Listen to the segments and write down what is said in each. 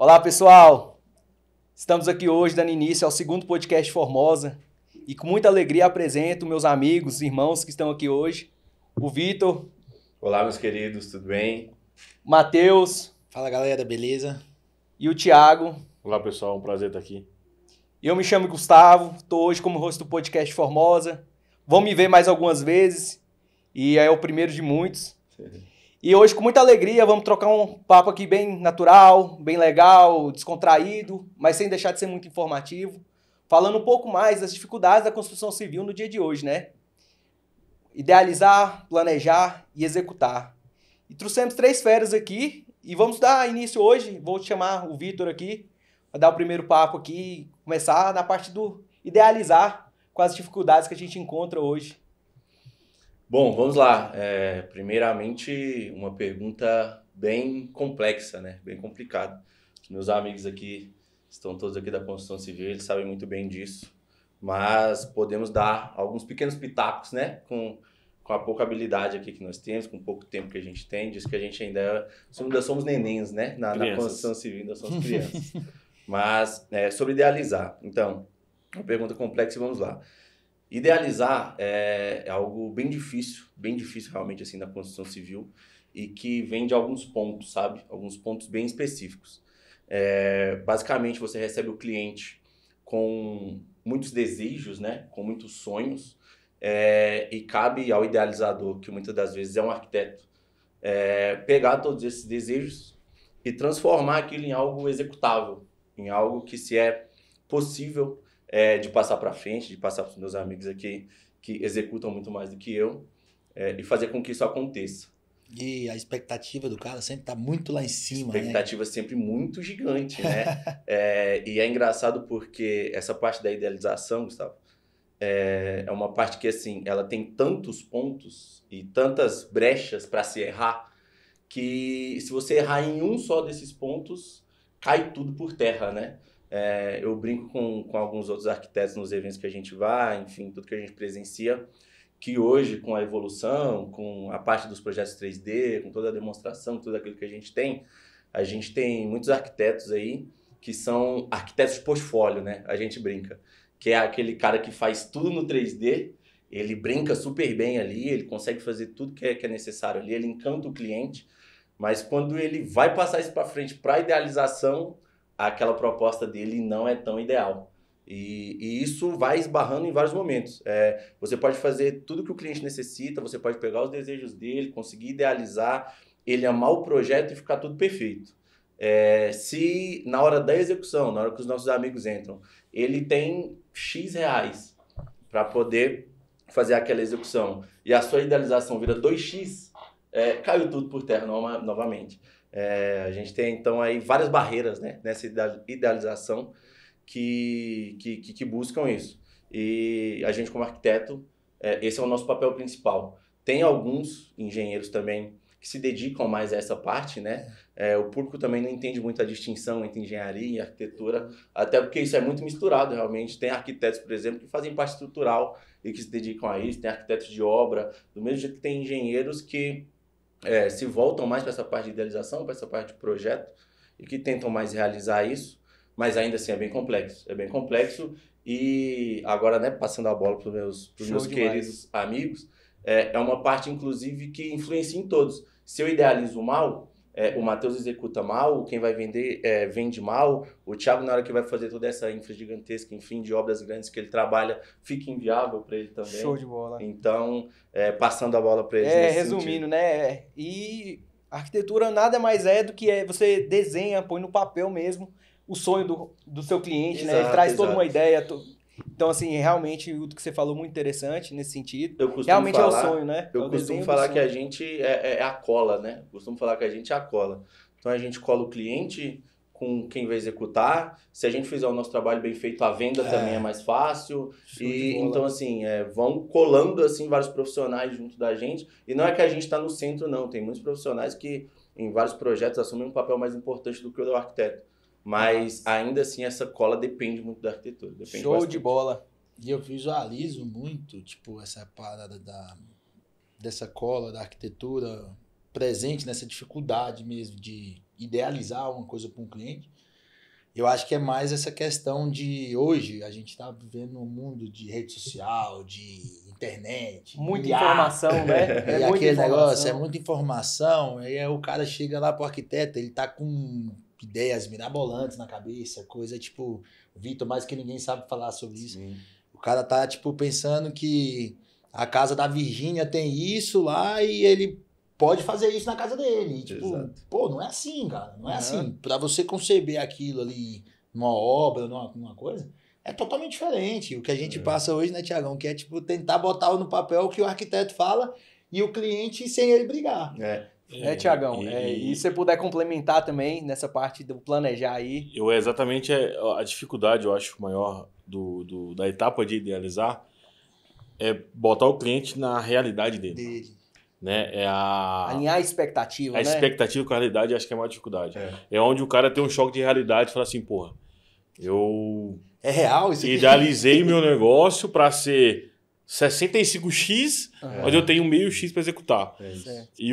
Olá, pessoal! Estamos aqui hoje dando início ao segundo podcast Formosa e com muita alegria apresento meus amigos, irmãos que estão aqui hoje. O Vitor. Olá, meus queridos, tudo bem? O Matheus. Fala, galera, beleza? E o Thiago. Olá, pessoal, um prazer estar aqui. Eu me chamo Gustavo, estou hoje como host do podcast Formosa. Vão me ver mais algumas vezes e é o primeiro de muitos. E hoje, com muita alegria, vamos trocar um papo aqui bem natural, bem legal, descontraído, mas sem deixar de ser muito informativo, falando um pouco mais das dificuldades da construção civil no dia de hoje, né? Idealizar, planejar e executar. E trouxemos 3 feras aqui e vamos dar início hoje. Vou chamar o Vitor aqui, para dar o primeiro papo aqui, começar na parte do idealizar com as dificuldades que a gente encontra hoje. Bom, vamos lá. Primeiramente, uma pergunta bem complexa, né? Bem complicada. Os meus amigos aqui estão todos aqui da construção civil, eles sabem muito bem disso. Mas podemos dar alguns pequenos pitacos, né? Com a pouca habilidade aqui que nós temos, com o pouco tempo que a gente tem, diz que a gente ainda somos nenéns, né? Na construção civil, ainda somos crianças. Mas, sobre idealizar. Então, uma pergunta complexa e vamos lá. Idealizar é algo bem difícil realmente assim na construção civil e que vem de alguns pontos, sabe? Alguns pontos bem específicos. Basicamente, você recebe o cliente com muitos desejos, né? Com muitos sonhos e cabe ao idealizador, que muitas das vezes é um arquiteto, pegar todos esses desejos e transformar aquilo em algo executável, em algo que se é possível de passar para frente, de passar para os meus amigos aqui que executam muito mais do que eu e fazer com que isso aconteça. E a expectativa do cara sempre tá muito lá em cima, expectativa sempre muito gigante, né? E é engraçado porque essa parte da idealização, Gustavo, é uma parte que assim, ela tem tantos pontos e tantas brechas para se errar que se você errar em um só desses pontos, cai tudo por terra, né? Eu brinco com alguns outros arquitetos nos eventos que a gente vai, enfim, tudo que a gente presencia, que hoje, com a evolução, com a parte dos projetos 3D, com toda a demonstração, tudo aquilo que a gente tem muitos arquitetos aí que são arquitetos de portfólio, né? A gente brinca, que é aquele cara que faz tudo no 3D, ele brinca super bem ali, ele consegue fazer tudo que é necessário ali, ele encanta o cliente, mas quando ele vai passar isso para frente para a idealização, aquela proposta dele não é tão ideal. E isso vai esbarrando em vários momentos. Você pode fazer tudo que o cliente necessita, você pode pegar os desejos dele, conseguir idealizar, ele amar o projeto e ficar tudo perfeito. Se na hora da execução, na hora que os nossos amigos entram, ele tem X reais para poder fazer aquela execução e a sua idealização vira 2x, caiu tudo por terra novamente. A gente tem, então, aí várias barreiras, né, nessa idealização que buscam isso. E a gente, como arquiteto, esse é o nosso papel principal. Tem alguns engenheiros também que se dedicam mais a essa parte, né? O público também não entende muito a distinção entre engenharia e arquitetura, até porque isso é muito misturado, realmente. Tem arquitetos, por exemplo, que fazem parte estrutural e que se dedicam a isso. Tem arquitetos de obra, do mesmo jeito que tem engenheiros que se voltam mais para essa parte de idealização, para essa parte de projeto, e que tentam mais realizar isso, mas ainda assim é bem complexo. É bem complexo e agora, né, passando a bola para os meus queridos amigos, é uma parte, inclusive, que influencia em todos. Se eu idealizo mal, o Matheus executa mal, quem vai vender vende mal, o Thiago, na hora que vai fazer toda essa infra gigantesca, enfim, de obras grandes que ele trabalha, fica inviável para ele também. Show de bola. Então, passando a bola para eles resumindo, sentido. né? E arquitetura nada mais é do que você desenha, põe no papel mesmo o sonho do seu cliente, Exato, né? Ele traz exato. toda uma ideia. Então, assim, realmente, o que você falou muito interessante nesse sentido. Eu costumo Realmente falar, é o sonho, né? Eu costumo falar que a gente é a cola, né? Eu costumo falar que a gente é a cola. Então, a gente cola o cliente com quem vai executar. Se a gente fizer o nosso trabalho bem feito, a venda também é mais fácil. E então, assim, vão colando, assim, vários profissionais junto da gente. E não é que a gente está no centro, não. Tem muitos profissionais que, em vários projetos, assumem um papel mais importante do que o do arquiteto. Mas, ainda assim, essa cola depende muito da arquitetura. Show bastante. De bola. E eu visualizo muito, tipo, essa parada dessa cola da arquitetura presente nessa dificuldade mesmo de idealizar uma coisa para um cliente. Eu acho que é mais essa questão de hoje, a gente tá vivendo um mundo de rede social, de internet. Muita IA, informação, né? e muita aquele informação. negócio, é muita informação, aí o cara chega lá pro arquiteto, ele tá com ideias mirabolantes na cabeça, coisa tipo, o Vitor mais que ninguém sabe falar sobre isso. Sim. O cara tá tipo pensando que a casa da Virgínia tem isso lá e ele pode fazer isso na casa dele. E, tipo, Exato. pô, não é assim, cara. Não é Uhum. assim. Pra você conceber aquilo ali numa obra, numa coisa, é totalmente diferente. O que a gente passa hoje, né, Tiagão? Que é, tipo, tentar botar no papel o que o arquiteto fala e o cliente sem ele brigar. Tiagão, e se você puder complementar também nessa parte do planejar aí. Exatamente a dificuldade, eu acho, maior da etapa de idealizar é botar o cliente na realidade dele. Né? Alinhar a expectativa, a né? expectativa com a realidade, acho que é a maior dificuldade. É onde o cara tem um choque de realidade e fala assim, porra, eu É real isso aqui? idealizei meu negócio para ser 65x, mas eu tenho meio X para executar. Certo. E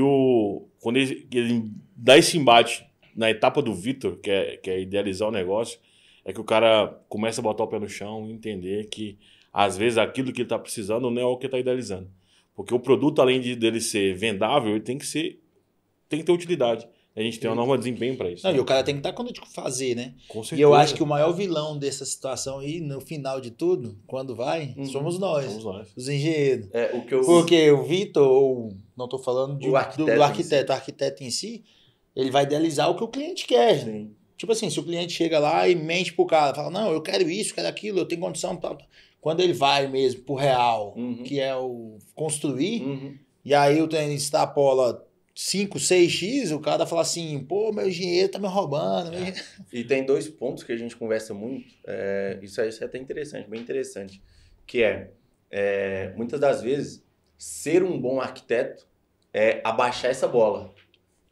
quando ele dá esse embate na etapa do Vitor, que é idealizar o negócio, é que o cara começa a botar o pé no chão e entender que, às vezes, aquilo que ele está precisando não é o que ele está idealizando. Porque o produto, além dele ser vendável, ele tem que ter utilidade. A gente tem uma norma de desempenho para isso. Não, né? e o cara tem que estar quando fazer, né? Com certeza. E eu acho que o maior vilão dessa situação aí, no final de tudo, quando vai, somos nós. Somos nós. Os engenheiros. O Porque o Vitor, ou não estou falando O arquiteto do arquiteto, o arquiteto em si, ele vai idealizar o que o cliente quer. Sim. Tipo assim, se o cliente chega lá e mente pro cara, fala, não, eu quero isso, quero aquilo, eu tenho condição, tal. Quando ele vai mesmo pro real, que é o construir, e aí o trem extrapola 5, 6x, o cara fala assim, pô, meu engenheiro tá me roubando. E tem 2 pontos que a gente conversa muito, isso é até interessante, bem interessante, que muitas das vezes, ser um bom arquiteto é abaixar essa bola.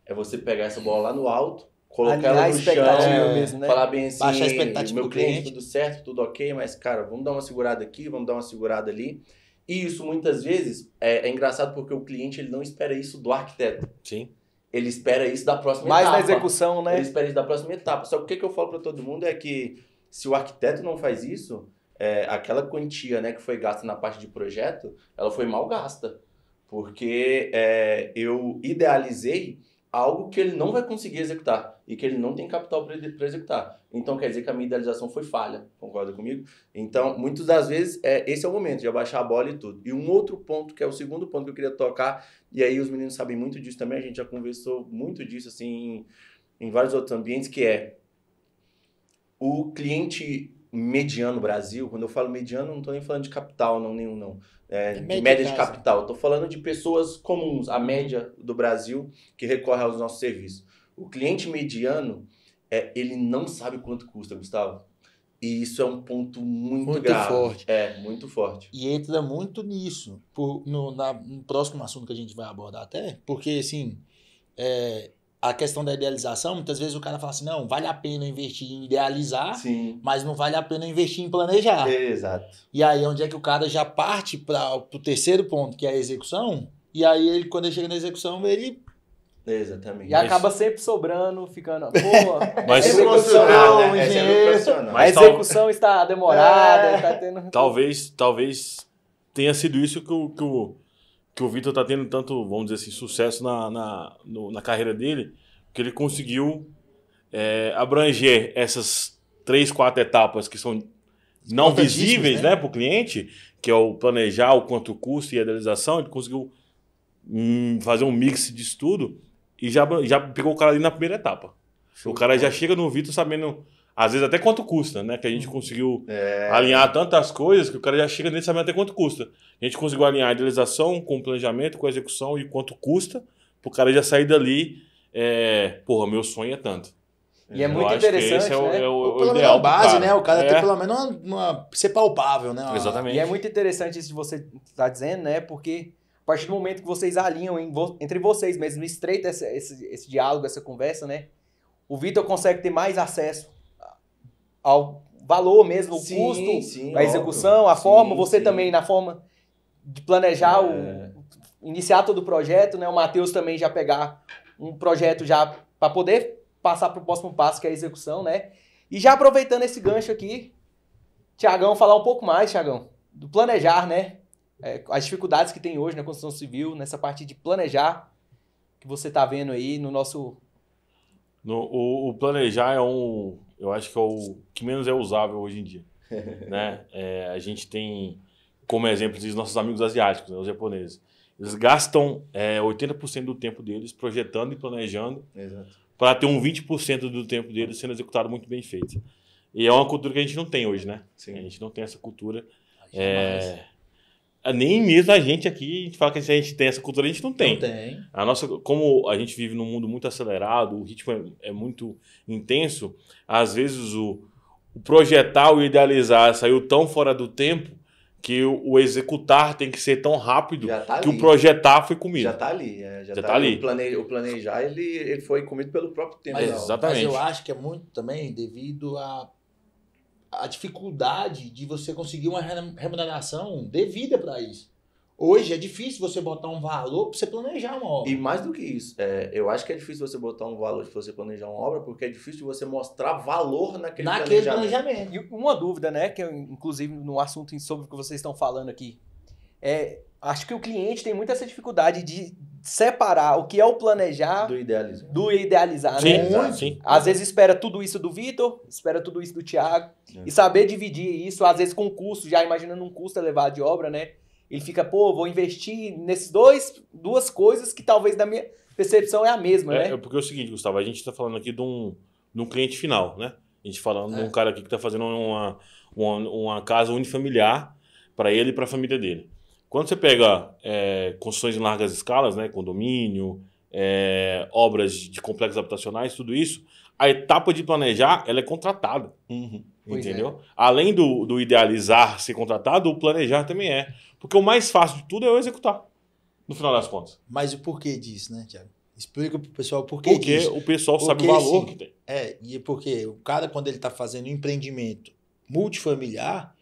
É você pegar essa bola lá no alto, colocar ela no chão, mesmo, né? falar bem assim, Baixar a expectativa meu do cliente, cliente. tudo certo, tudo ok, mas, cara, vamos dar uma segurada aqui, vamos dar uma segurada ali. E isso, muitas vezes, é engraçado porque o cliente ele não espera isso do arquiteto. Sim. Ele espera isso da próxima Mais etapa. na execução, né? Ele espera isso da próxima etapa. Só que o que eu falo para todo mundo é que se o arquiteto não faz isso, aquela quantia, né, que foi gasta na parte de projeto, ela foi mal gasta. Porque eu idealizei algo que ele não vai conseguir executar e que ele não tem capital para executar. Então, quer dizer que a minha idealização foi falha. Concorda comigo? Então, muitas das vezes, esse é o momento de abaixar a bola e tudo. E um outro ponto, que é o segundo ponto que eu queria tocar, e aí os meninos sabem muito disso também, a gente já conversou muito disso assim, em vários outros ambientes, que é o cliente mediano Brasil. Quando eu falo mediano, não estou nem falando de capital, nenhum não. De média de capital. Estou falando de pessoas comuns, a média do Brasil, que recorre aos nossos serviços. O cliente mediano, ele não sabe quanto custa, Gustavo. E isso é um ponto muito grave. Forte. Muito forte. E entra muito nisso, no próximo assunto que a gente vai abordar até, porque, assim, a questão da idealização, muitas vezes o cara fala assim, não, vale a pena investir em idealizar, Sim. mas não vale a pena investir em planejar. Exato. E aí, onde é que o cara já parte para o terceiro ponto, que é a execução, e aí, ele, quando ele chega na execução, ele... Exatamente. E acaba sempre sobrando, ficando, pô, Mas a execução, a execução está demorada, está tendo... Talvez tenha sido isso que o Vitor está tendo tanto, vamos dizer assim, sucesso na carreira dele, que ele conseguiu abranger essas 3, 4 etapas que são não visíveis, né, para o cliente, que é o planejar, o quanto custa e a idealização. Ele conseguiu fazer um mix disso tudo e já pegou o cara ali na primeira etapa. O cara já chega no Vitor sabendo, às vezes, até quanto custa, né? Que a gente conseguiu alinhar tantas coisas que o cara já chega nele sabendo até quanto custa. A gente conseguiu alinhar a idealização com o planejamento, com a execução e quanto custa, para o cara já sair dali, porra, meu sonho é tanto. E é muito interessante, esse né? o pelo ideal menos a base, cara. né? O cara ter pelo menos ser palpável, né? Exatamente. E é muito interessante isso que você está dizendo, né? Porque a partir do momento que vocês alinham entre vocês mesmo, estreita esse diálogo, essa conversa, né? O Vitor consegue ter mais acesso ao valor mesmo, o custo, a execução, a forma, você também na forma de planejar, iniciar todo o projeto, né? O Matheus também já pegar um projeto já para poder passar para o próximo passo, que é a execução, né? E já aproveitando esse gancho aqui, Tiagão, falar um pouco mais, Tiagão, do planejar, né? As dificuldades que tem hoje na construção civil, nessa parte de planejar, que você tá vendo aí no nosso... O planejar eu acho que é o que menos é usável hoje em dia. Né? A gente tem como exemplo os nossos amigos asiáticos, né, os japoneses. Eles gastam 80% do tempo deles projetando e planejando para ter um 20% do tempo deles sendo executado muito bem feito. E é uma cultura que a gente não tem hoje, né? Sim. A gente não tem essa cultura. Nem mesmo a gente aqui, a gente fala que a gente tem essa cultura, a gente não tem. Não tem. Como a gente vive num mundo muito acelerado, o ritmo é muito intenso, às vezes o projetar, o idealizar saiu tão fora do tempo que o executar tem que ser tão rápido que o projetar foi comido. Já está ali. Já tá ali. O planejar, ele foi comido pelo próprio tempo. Exatamente. Mas eu acho que é muito também devido a dificuldade de você conseguir uma remuneração devida para isso. Hoje é difícil você botar um valor para você planejar uma obra. E mais do que isso, eu acho que é difícil você botar um valor para você planejar uma obra, porque é difícil você mostrar valor naquele planejamento. E uma dúvida, né, que eu, inclusive no assunto sobre o que vocês estão falando aqui, acho que o cliente tem muito essa dificuldade de separar o que é o planejar do idealizar, sim, né? Sim. Às vezes espera tudo isso do Vitor, espera tudo isso do Thiago, e saber dividir isso, às vezes com custo, já imaginando um custo elevado de obra, né? Ele fica, vou investir nesses duas coisas que talvez da minha percepção é a mesma, né? Porque é o seguinte, Gustavo, a gente está falando aqui de um cliente final, né? A gente falando de um cara aqui que está fazendo uma casa unifamiliar para ele e para a família dele. Quando você pega construções em largas escalas, né, condomínio, obras de complexos habitacionais, tudo isso, a etapa de planejar ela é contratada. Entendeu? Além do idealizar ser contratado, o planejar também é. Porque o mais fácil de tudo é eu executar, no final das contas. Mas o porquê disso, né, Thiago? Explica pro pessoal o porquê disso. Porque o pessoal sabe o valor que tem. E porque o cara, quando ele está fazendo um empreendimento multifamiliar,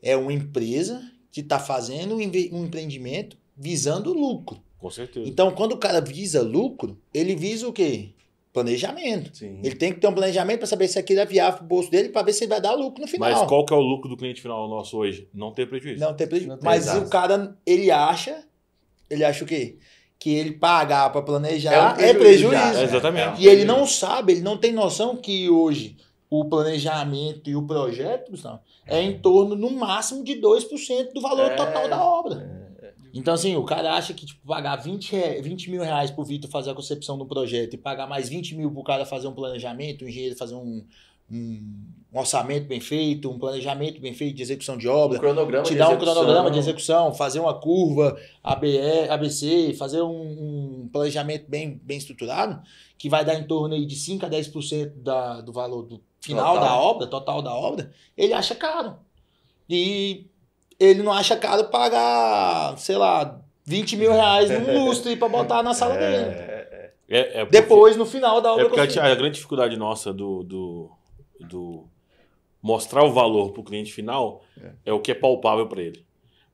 é uma empresa que está fazendo um empreendimento visando lucro. Com certeza. Então, quando o cara visa lucro, ele visa o quê? Planejamento. Sim. Ele tem que ter um planejamento para saber se aquilo é viável pro bolso dele, para ver se ele vai dar lucro no final. Mas qual que é o lucro do cliente final nosso hoje? Não ter prejuízo. Não ter prejuízo. Mas o cara, ele acha o quê? Que ele pagar para planejar é prejuízo. Exatamente. E ele não sabe, ele não tem noção que hoje o planejamento e o projeto é em torno, no máximo, de 2% do valor total da obra. Então, assim, o cara acha que pagar 20 mil reais pro Vitor fazer a concepção do projeto e pagar mais 20 mil pro cara fazer um planejamento, o engenheiro fazer um orçamento bem feito, um planejamento bem feito de execução de obra, te dar um cronograma de execução, fazer uma curva ABC, fazer um planejamento bem estruturado, que vai dar em torno aí de 5 a 10% do valor do final da obra, total da obra, ele acha caro. E ele não acha caro pagar, sei lá, 20 mil reais num lustre para botar na sala dele. Depois, no final da obra. Porque a grande dificuldade nossa do mostrar o valor para o cliente final é o que é palpável para ele.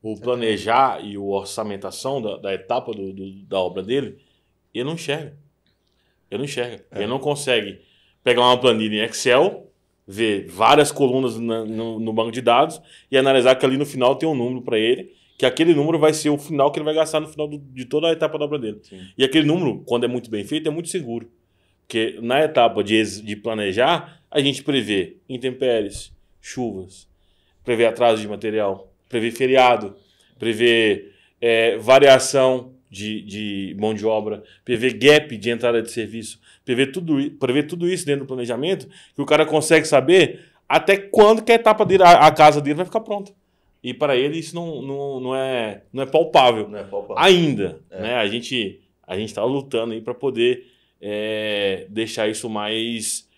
O planejar e o orçamentação da etapa da obra dele, ele não enxerga. Ele não consegue pegar uma planilha em Excel, ver várias colunas no banco de dados e analisar que ali no final tem um número para ele, que aquele número vai ser o final que ele vai gastar no final de toda a etapa da obra dele. Sim. E aquele número, quando é muito bem feito, é muito seguro. Porque na etapa de planejar, a gente prevê intempéries, chuvas, prevê atraso de material, prevê feriado, prevê variação de mão de obra, prevê gap de entrada de serviço, prevê tudo isso dentro do planejamento, que o cara consegue saber até quando que a etapa dele, a casa dele vai ficar pronta. E para ele isso não é palpável. Não é palpável. Ainda. Né? A gente está lutando aí para poder deixar isso mais...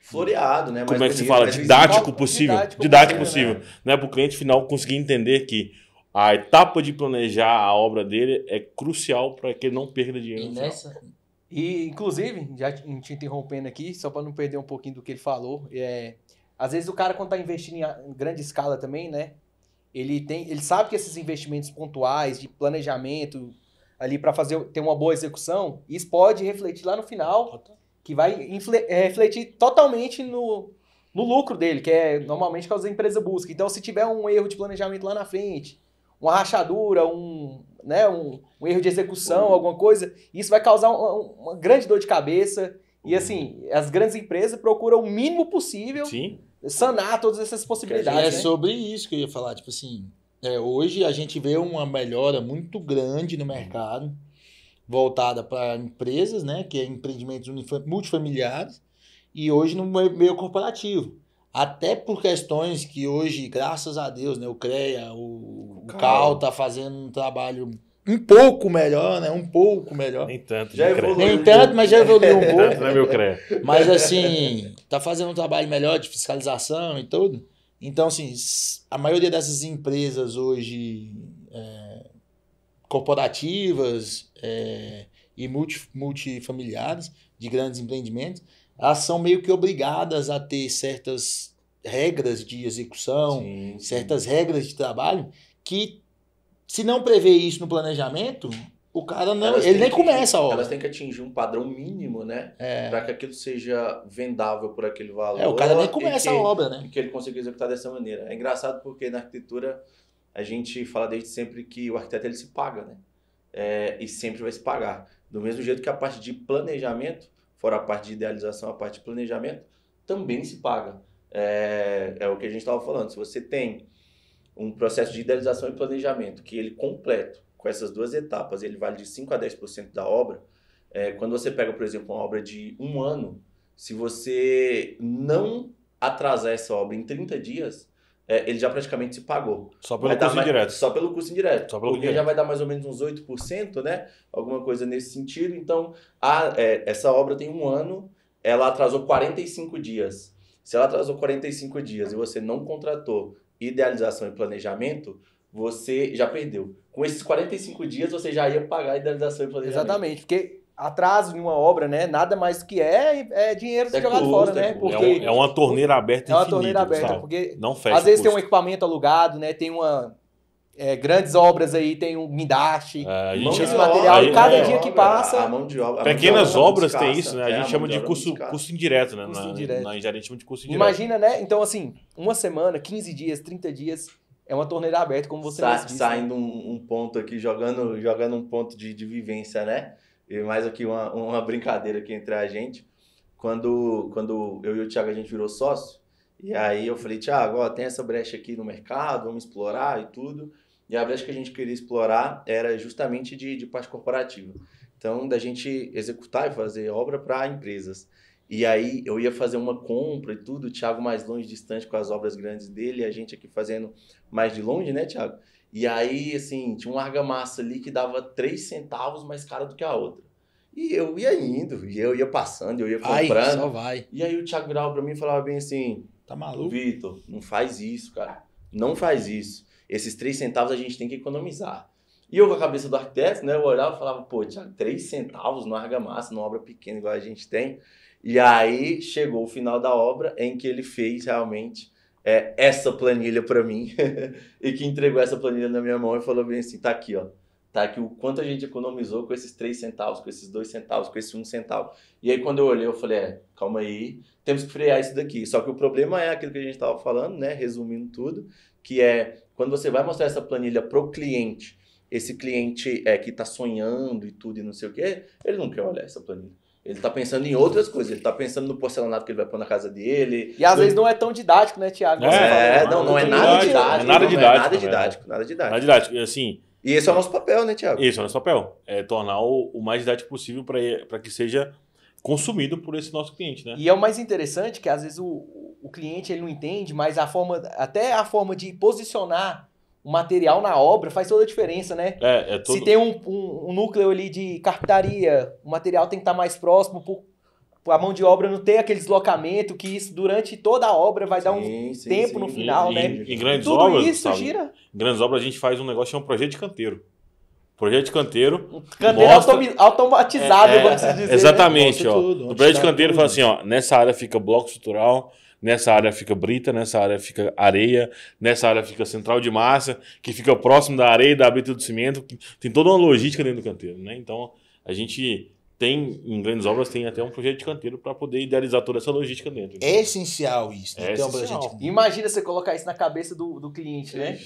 floreado, né? Como é que se fala? Didático possível. Didático possível. Né? Para o cliente final conseguir entender que a etapa de planejar a obra dele é crucial para que ele não perda dinheiro. E, inclusive, já te interrompendo aqui, só para não perder um pouquinho do que ele falou, às vezes o cara, quando está investindo em grande escala também, né? Ele sabe que esses investimentos pontuais de planejamento ali para ter uma boa execução, isso pode refletir lá no final, que vai refletir totalmente no lucro dele, que é normalmente que as empresas buscam. Então, se tiver um erro de planejamento lá na frente, uma rachadura, um erro de execução, alguma coisa, isso vai causar uma grande dor de cabeça. E assim, as grandes empresas procuram o mínimo possível sanar todas essas possibilidades. É sobre isso que eu ia falar. Tipo assim, hoje a gente vê uma melhora muito grande no mercado, voltada para empresas, né, que é empreendimentos multifamiliares, e hoje no meio corporativo. Até por questões que hoje, graças a Deus, né, o CREA, o CAL tá fazendo um trabalho um pouco melhor, né? Um pouco melhor. Nem tanto. Nem tanto, mas já evoluiu um pouco. Tanto, né, meu CREA? Mas assim, tá fazendo um trabalho melhor de fiscalização e tudo. Então, assim, a maioria dessas empresas hoje corporativas e multifamiliares, de grandes empreendimentos, elas são meio que obrigadas a ter certas regras de execução, certas regras de trabalho, que se não prevê isso no planejamento, o cara ele nem começa a obra. Elas têm que atingir um padrão mínimo, né? Para que aquilo seja vendável por aquele valor. O cara nem começa a obra, né? E que ele consiga executar dessa maneira. É engraçado porque na arquitetura a gente fala desde sempre que o arquiteto ele se paga, né? E sempre vai se pagar. Do mesmo jeito que a parte de planejamento, fora a parte de idealização, a parte de planejamento, também se paga. É o que a gente estava falando. Se você tem um processo de idealização e planejamento, que ele completo, com essas duas etapas, ele vale de 5% a 10% da obra, quando você pega, por exemplo, uma obra de 1 ano, se você não atrasar essa obra em 30 dias, ele já praticamente se pagou. Só pelo custo indireto. Só pelo custo indireto. Porque já vai dar mais ou menos uns 8%, né? Alguma coisa nesse sentido. Então, essa obra tem 1 ano, ela atrasou 45 dias. Se ela atrasou 45 dias e você não contratou idealização e planejamento, você já perdeu. Com esses 45 dias, você já ia pagar a idealização e planejamento. Exatamente, porque atraso em uma obra, né? Nada mais do que dinheiro jogado fora, né? Porque é uma torneira aberta infinita. É uma torneira aberta, porque não fecha. Às vezes tem um equipamento alugado, né? Tem grandes obras aí, tem um guindaste, esse material, e cada dia que passa... A mão de obra, pequenas obras tem isso, né? A gente chama de custo indireto, né? Na engenharia a gente chama de custo indireto. Imagina, né? Então, assim, uma semana, 15 dias, 30 dias, é uma torneira aberta, como você disse. Saindo um ponto aqui, jogando um ponto de vivência, né? E mais aqui uma brincadeira aqui entre a gente. Quando eu e o Thiago, a gente virou sócio, e aí eu falei, Thiago, tem essa brecha aqui no mercado, vamos explorar e tudo. E a brecha que a gente queria explorar era justamente de parte corporativa. Então, da gente executar e fazer obra para empresas. E aí eu ia fazer uma compra e tudo, o Thiago mais longe, distante com as obras grandes dele, e a gente aqui fazendo mais de longe, né, Thiago? E aí, assim, tinha um argamassa ali que dava 3 centavos mais caro do que a outra. E eu ia indo, e eu ia passando, eu ia comprando. Só vai. E aí o Thiago virava pra mim e falava bem assim... Tá maluco? Vitor, não faz isso, cara. Não faz isso. Esses 3 centavos a gente tem que economizar. E eu com a cabeça do arquiteto, né, eu olhava e falava, pô, Thiago, 3 centavos no argamassa, numa obra pequena igual a gente tem. E aí chegou o final da obra em que ele fez realmente essa planilha para mim e que entregou essa planilha na minha mão e falou bem assim, tá aqui, ó. Tá aqui o quanto a gente economizou com esses 3 centavos, com esses 2 centavos, com esse 1 centavo. E aí quando eu olhei, eu falei, calma aí, temos que frear isso daqui. Só que o problema é aquilo que a gente estava falando, né, resumindo tudo, que quando você vai mostrar essa planilha pro cliente, esse cliente que tá sonhando e tudo e não sei o quê, ele não quer olhar essa planilha. Ele tá pensando em outras coisas, ele tá pensando no porcelanato que ele vai pôr na casa dele. E às vezes não é tão didático, né, Thiago? Não é nada didático. Nada didático. Assim, e esse é o nosso papel, né, Thiago? Esse é o nosso papel. É tornar o mais didático possível para que seja consumido por esse nosso cliente, né? E é o mais interessante que às vezes o cliente ele não entende, mas até a forma de posicionar o material na obra faz toda a diferença, né? Se tem um núcleo ali de carpintaria, o material tem que estar mais próximo a mão de obra não ter aquele deslocamento, que isso durante toda a obra vai dar tempo no final, né? Em grandes tudo obras, isso gira. Em grandes obras a gente faz um negócio chamado projeto de canteiro. Projeto de canteiro. Automatizado, vamos dizer. Exatamente, né? No projeto de canteiro fala assim, ó, nessa área fica bloco estrutural, nessa área fica brita, nessa área fica areia, nessa área fica central de massa, que fica próximo da areia, da brita do cimento. Tem toda uma logística dentro do canteiro, né? Então, a gente em grandes obras, tem até um projeto de canteiro para poder idealizar toda essa logística dentro. É essencial isso. É essencial. Imagina você colocar isso na cabeça do cliente, né?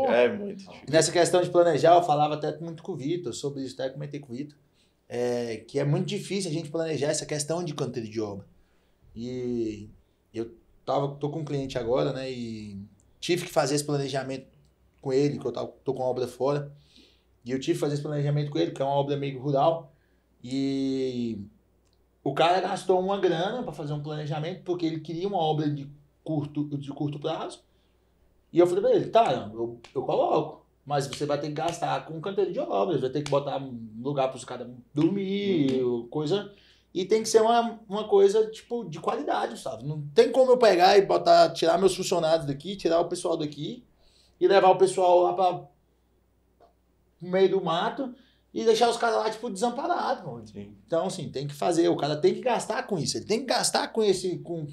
É muito difícil. Nessa questão de planejar, eu falava até muito com o Vitor sobre isso, até comentei com o Vitor, que é muito difícil a gente planejar essa questão de canteiro de obra. E eu tô com um cliente agora, né, e tive que fazer esse planejamento com ele, que eu tô com uma obra fora, e eu tive que fazer esse planejamento com ele, que é uma obra meio rural, e o cara gastou uma grana para fazer um planejamento, porque ele queria uma obra de curto prazo, e eu falei pra ele, tá, eu coloco, mas você vai ter que gastar com canteiro de obras, vai ter que botar um lugar para os caras dormir, coisa... E tem que ser uma coisa, tipo, de qualidade, sabe? Não tem como eu pegar e tirar meus funcionários daqui, tirar o pessoal daqui e levar o pessoal lá para no meio do mato e deixar os caras lá, tipo, desamparados. Então, assim, tem que fazer. O cara tem que gastar com isso. Ele tem que gastar com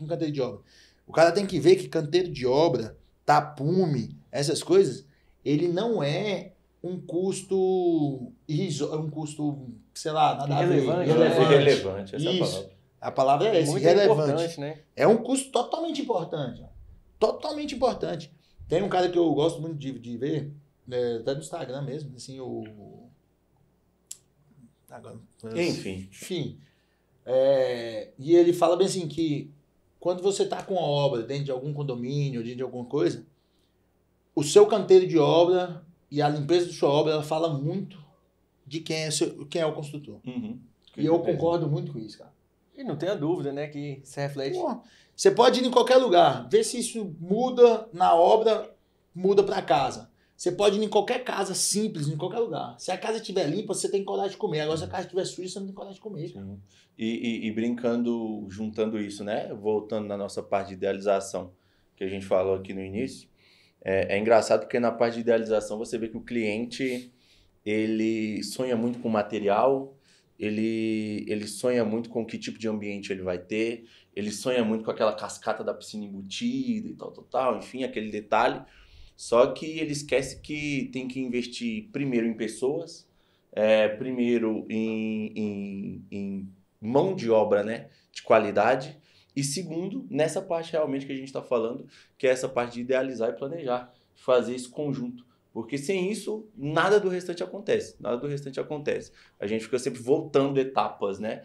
canteiro de obra. O cara tem que ver que canteiro de obra, tapume, essas coisas, ele não é um custo um custo, sei lá, nada irrelevante. Irrelevante, essa é a Isso. palavra. A palavra é essa, Muito irrelevante. importante, né? É um custo totalmente importante. Ó. Totalmente importante. Tem um cara que eu gosto muito de ver, até no Instagram mesmo, assim, Agora, Enfim. E ele fala bem assim que quando você está com uma obra dentro de algum condomínio, dentro de alguma coisa, o seu canteiro de obra e a limpeza da sua obra, ela fala muito de quem é o construtor. Uhum. E eu concordo muito com isso, cara. E não tenha dúvida, né, que se reflete. Pô, você pode ir em qualquer lugar, ver se isso muda na obra, muda para casa. Você pode ir em qualquer casa simples, em qualquer lugar. Se a casa estiver limpa, você tem coragem de comer. Agora, se a casa estiver suja, você não tem coragem de comer. Sim. E brincando, juntando isso, né? Voltando na nossa parte de idealização, que a gente falou aqui no início, é engraçado porque na parte de idealização você vê que o cliente, ele sonha muito com material, ele sonha muito com que tipo de ambiente ele vai ter, ele sonha muito com aquela cascata da piscina embutida e tal, enfim, aquele detalhe. Só que ele esquece que tem que investir primeiro em pessoas, primeiro em mão de obra, né, de qualidade, e segundo, nessa parte realmente que a gente está falando, que é essa parte de idealizar e planejar, fazer esse conjunto. Porque sem isso, nada do restante acontece. A gente fica sempre voltando etapas, né?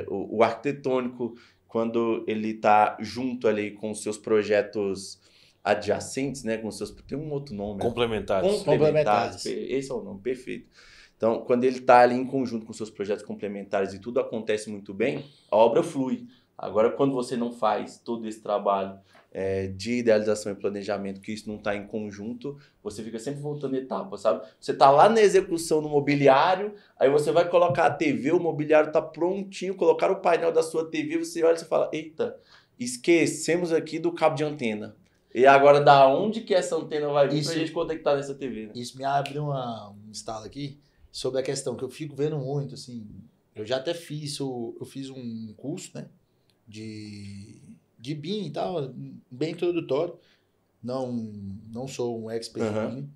O arquitetônico, quando ele está junto ali com os seus projetos adjacentes, né? Tem um outro nome. Complementares. Complementares. Esse é o nome, perfeito. Então, quando ele está ali em conjunto com seus projetos complementares e tudo acontece muito bem, a obra flui. Agora, quando você não faz todo esse trabalho de idealização e planejamento, que isso não está em conjunto, você fica sempre voltando etapas, sabe? Você está lá na execução no mobiliário, aí você vai colocar a TV, o mobiliário está prontinho, colocar o painel da sua TV, você olha e fala, eita, esquecemos aqui do cabo de antena. E agora, da onde que essa antena vai vir para a gente conectar nessa TV? Né? Isso me abre um estalo aqui sobre a questão que eu fico vendo muito, assim, eu já até fiz um curso, né, de BIM e tal, bem introdutório, não sou um expert em BIM,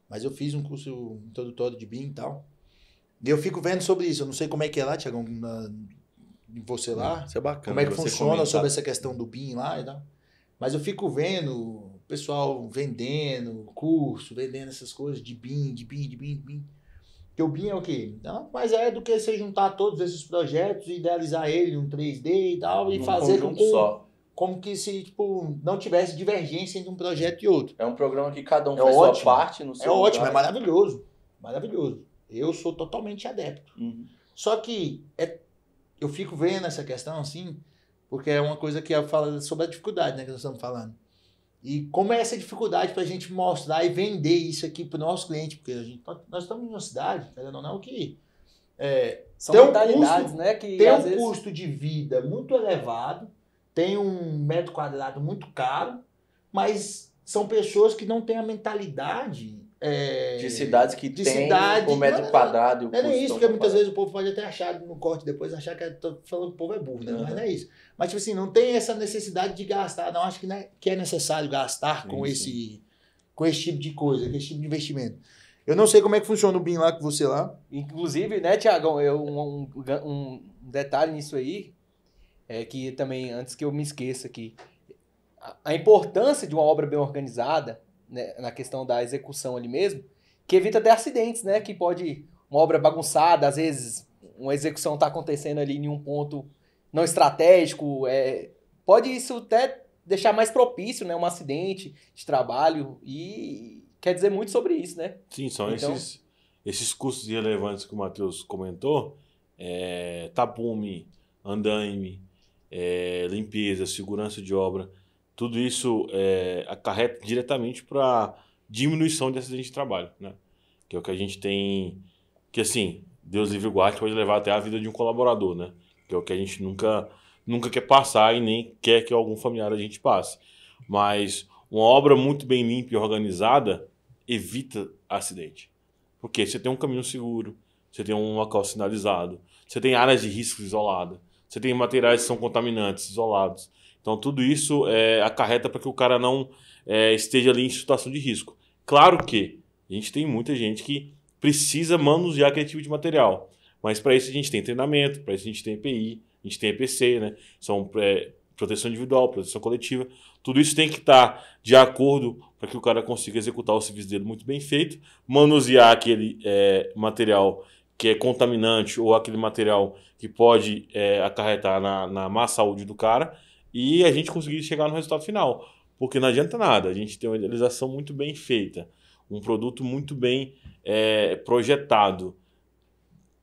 mas eu fiz um curso introdutório de BIM e tal, e eu fico vendo sobre isso, eu não sei como é que é lá, Thiagão, você lá, isso é bacana, como é que funciona sobre essa questão do BIM lá e tal, mas eu fico vendo o pessoal vendendo curso, vendendo essas coisas de BIM. Porque o BIM é o quê? Não, mas é do que você juntar todos esses projetos e idealizar ele em um 3D e tal, e fazer como que se tipo, não tivesse divergência entre um projeto e outro. É um programa que cada um faz sua parte no seu lugar. Ótimo, é maravilhoso. Maravilhoso. Eu sou totalmente adepto. Só que eu fico vendo essa questão assim, porque é uma coisa que fala sobre a dificuldade, né, que nós estamos falando. E como é essa dificuldade para a gente mostrar e vender isso aqui para o nosso cliente, porque nós estamos em uma cidade, não que são mentalidades, né? Que tem um custo de vida muito elevado, tem um metro quadrado muito caro, mas são pessoas que não têm a mentalidade de cidades que tem o metro quadrado e o custo. Não é isso, porque muitas vezes o povo pode até achar no corte depois, achar que tô falando que o povo é burro, né? Mas não é isso. Mas, tipo assim, não tem essa necessidade de gastar. Não, acho que é necessário gastar com esse tipo de coisa, com esse tipo de investimento. Eu não sei como é que funciona o BIM lá com você lá. Inclusive, né, Tiagão, um detalhe nisso aí, é que também, antes que eu me esqueça aqui, a importância de uma obra bem organizada, né, na questão da execução ali mesmo, que evita até acidentes, né, que pode, uma obra bagunçada, às vezes uma execução está acontecendo ali em um ponto não estratégico, pode isso até deixar mais propício, né, um acidente de trabalho, e quer dizer muito sobre isso, né? Sim, são então, esses custos irrelevantes que o Matheus comentou, tapume, andaime, limpeza, segurança de obra, tudo isso acarreta diretamente para diminuição de acidente de trabalho, né? Que é o que a gente tem, que assim, Deus livre e guarde, pode levar até a vida de um colaborador, né? Que é o que a gente nunca quer passar e nem quer que algum familiar a gente passe. Mas uma obra muito bem limpa e organizada evita acidente. Porque você tem um caminho seguro, você tem um local sinalizado, você tem áreas de risco isoladas, você tem materiais que são contaminantes isolados. Então tudo isso acarreta para que o cara não esteja ali em situação de risco. Claro que a gente tem muita gente que precisa manusear aquele tipo de material. Mas para isso a gente tem treinamento, para isso a gente tem EPI, a gente tem EPC, né? São proteção individual, proteção coletiva. Tudo isso tem que estar de acordo para que o cara consiga executar o serviço dele muito bem feito, manusear aquele material que é contaminante ou aquele material que pode acarretar na má saúde do cara e a gente conseguir chegar no resultado final. Porque não adianta nada, a gente tem uma idealização muito bem feita, um produto muito bem projetado,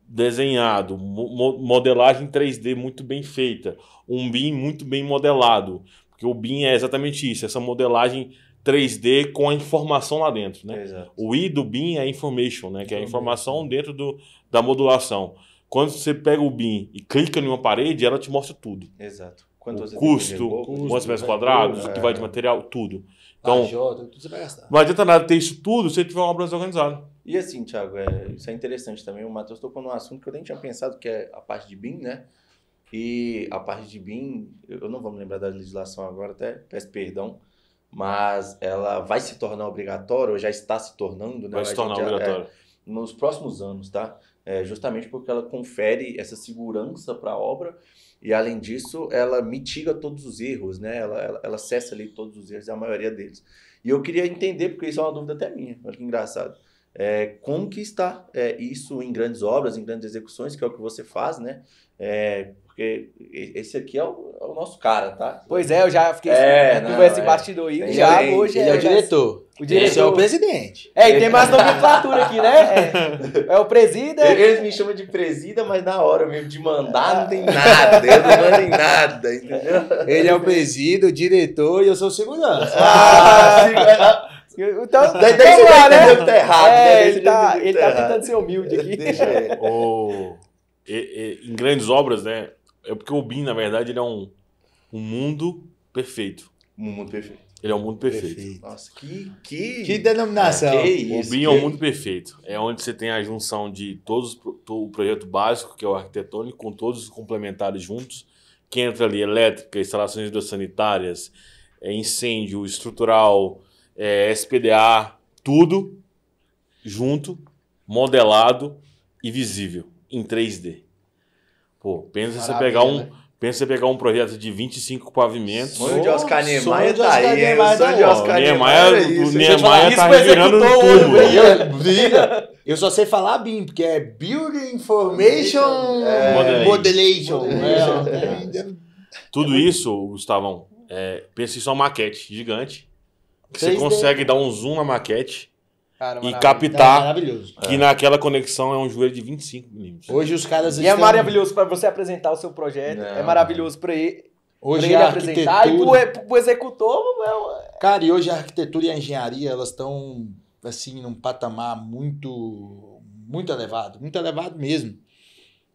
desenhado, modelagem 3D muito bem feita, um BIM muito bem modelado, porque o BIM é exatamente isso, essa modelagem 3D com a informação lá dentro, né? Exato. O I do BIM é information, né? Que é a informação dentro da modulação. Quando você pega o BIM e clica em uma parede, ela te mostra tudo. Exato. O custo, quantos metros quadrados, o que vai de material, tudo. Então, tudo você vai gastar. não adianta nada ter isso tudo se você tiver uma obra desorganizada. E assim, Thiago, isso é interessante também. O Matheus tocou num assunto que eu nem tinha pensado, que é a parte de BIM, né? E a parte de BIM, eu não vou me lembrar da legislação agora, até peço perdão, mas ela vai se tornar obrigatória, ou já está se tornando, né? Vai se tornar obrigatória. Nos próximos anos, tá? Justamente porque ela confere essa segurança para a obra e, além disso, ela mitiga todos os erros, né? Ela cessa ali todos os erros, a maioria deles. E eu queria entender, porque isso é uma dúvida até minha, olha que engraçado. Como que está isso em grandes obras, em grandes execuções, que é o que você faz, né? Porque esse aqui é o nosso cara, tá? Pois eu já fiquei com esse bastidor aí. Hoje ele é o diretor. O diretor. Esse é o presidente. E tem mais nomenclatura aqui, né? É o presida. Eles me chamam de presida, mas na hora mesmo de mandar não tem nada. Eu não mando em nada, entendeu? Ele é o presida, o diretor e eu sou o segurança. Então, daí você vai entender o que tá errado. Ele tá tentando ser humilde aqui. Deixa ele. Em grandes obras, né? É porque o BIM, na verdade, ele é um mundo perfeito. Um mundo perfeito. Ele é um mundo perfeito. Nossa, que denominação. O BIM é um mundo perfeito. É onde você tem a junção de o projeto básico, que é o arquitetônico, com todos os complementares juntos, que entra ali elétrica, instalações hidrossanitárias, incêndio, estrutural, SPDA, tudo junto, modelado e visível em 3D. Pô, pensa você pegar um projeto de 25 pavimentos. O sonho de Oscar Niemeyer tá aí. O sonho de Oscar O Niemeyer tá revirando no tubo. Eu só sei falar BIM, porque é Building Information Modelation. Tudo isso, Gustavão, pensa em só uma maquete gigante, que você consegue dar um zoom na maquete. Cara, e captar maravilhoso. Que naquela conexão é um joelho de 25 milímetros. Hoje os caras E é maravilhoso para você apresentar o seu projeto. É maravilhoso para ele, hoje apresentar. E pro executor... Cara, e hoje a arquitetura e a engenharia, elas estão, assim, num patamar muito elevado. Muito elevado mesmo.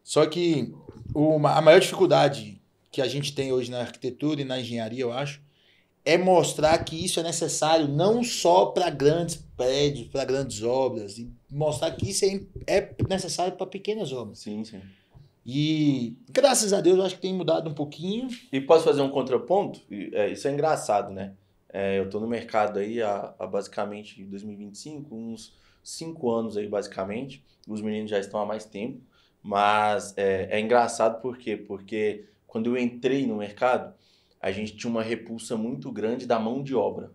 Só que a maior dificuldade que a gente tem hoje na arquitetura e na engenharia, eu acho, é mostrar que isso é necessário não só para grandes prédios, para grandes obras, e mostrar que isso é necessário para pequenas obras. Sim, sim. E, graças a Deus, eu acho que tem mudado um pouquinho. E posso fazer um contraponto? Isso é engraçado, né? Eu tô no mercado aí há basicamente 2025, uns 5 anos aí, basicamente. Os meninos já estão há mais tempo. Mas é engraçado por quê? Porque quando eu entrei no mercado, a gente tinha uma repulsa muito grande da mão de obra.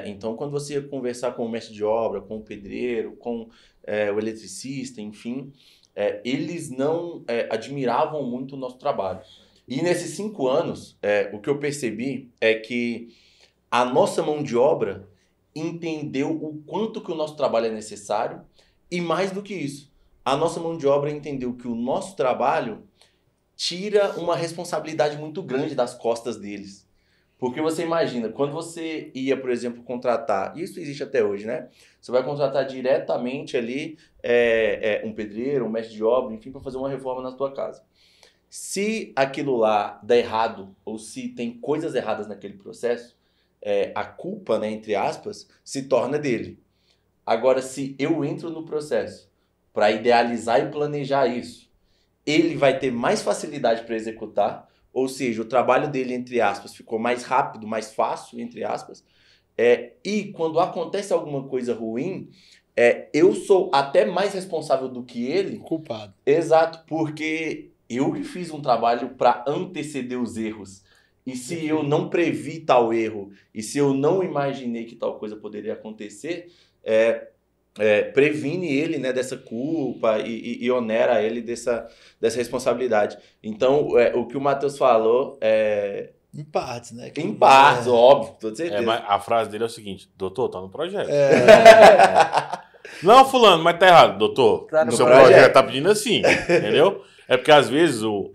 Então, quando você ia conversar com o mestre de obra, com o pedreiro, com o eletricista, enfim, eles não admiravam muito o nosso trabalho. E nesses 5 anos, o que eu percebi é que a nossa mão de obra entendeu o quanto que o nosso trabalho é necessário e mais do que isso, a nossa mão de obra entendeu que o nosso trabalho tira uma responsabilidade muito grande das costas deles. Porque você imagina, quando você ia, por exemplo, contratar, isso existe até hoje, né? Você vai contratar diretamente ali um pedreiro, um mestre de obra, enfim, para fazer uma reforma na tua casa. Se aquilo lá dá errado, ou se tem coisas erradas naquele processo, a culpa, né, entre aspas, se torna dele. Agora, se eu entro no processo para idealizar e planejar isso, ele vai ter mais facilidade para executar, ou seja, o trabalho dele, entre aspas, ficou mais rápido, mais fácil, entre aspas, e quando acontece alguma coisa ruim, eu sou até mais responsável do que ele. Culpado. Exato, porque eu que fiz um trabalho para anteceder os erros. E se eu não previ tal erro, e se eu não imaginei que tal coisa poderia acontecer, previne ele, né, dessa culpa e onera ele dessa responsabilidade. Então, o que o Matheus falou em partes, né? Em partes, óbvio, com certeza. Mas a frase dele é o seguinte: doutor, tá no projeto. Não, fulano, mas tá errado. Doutor, Tá no seu projeto. projeto tá pedindo assim, entendeu? É porque às vezes o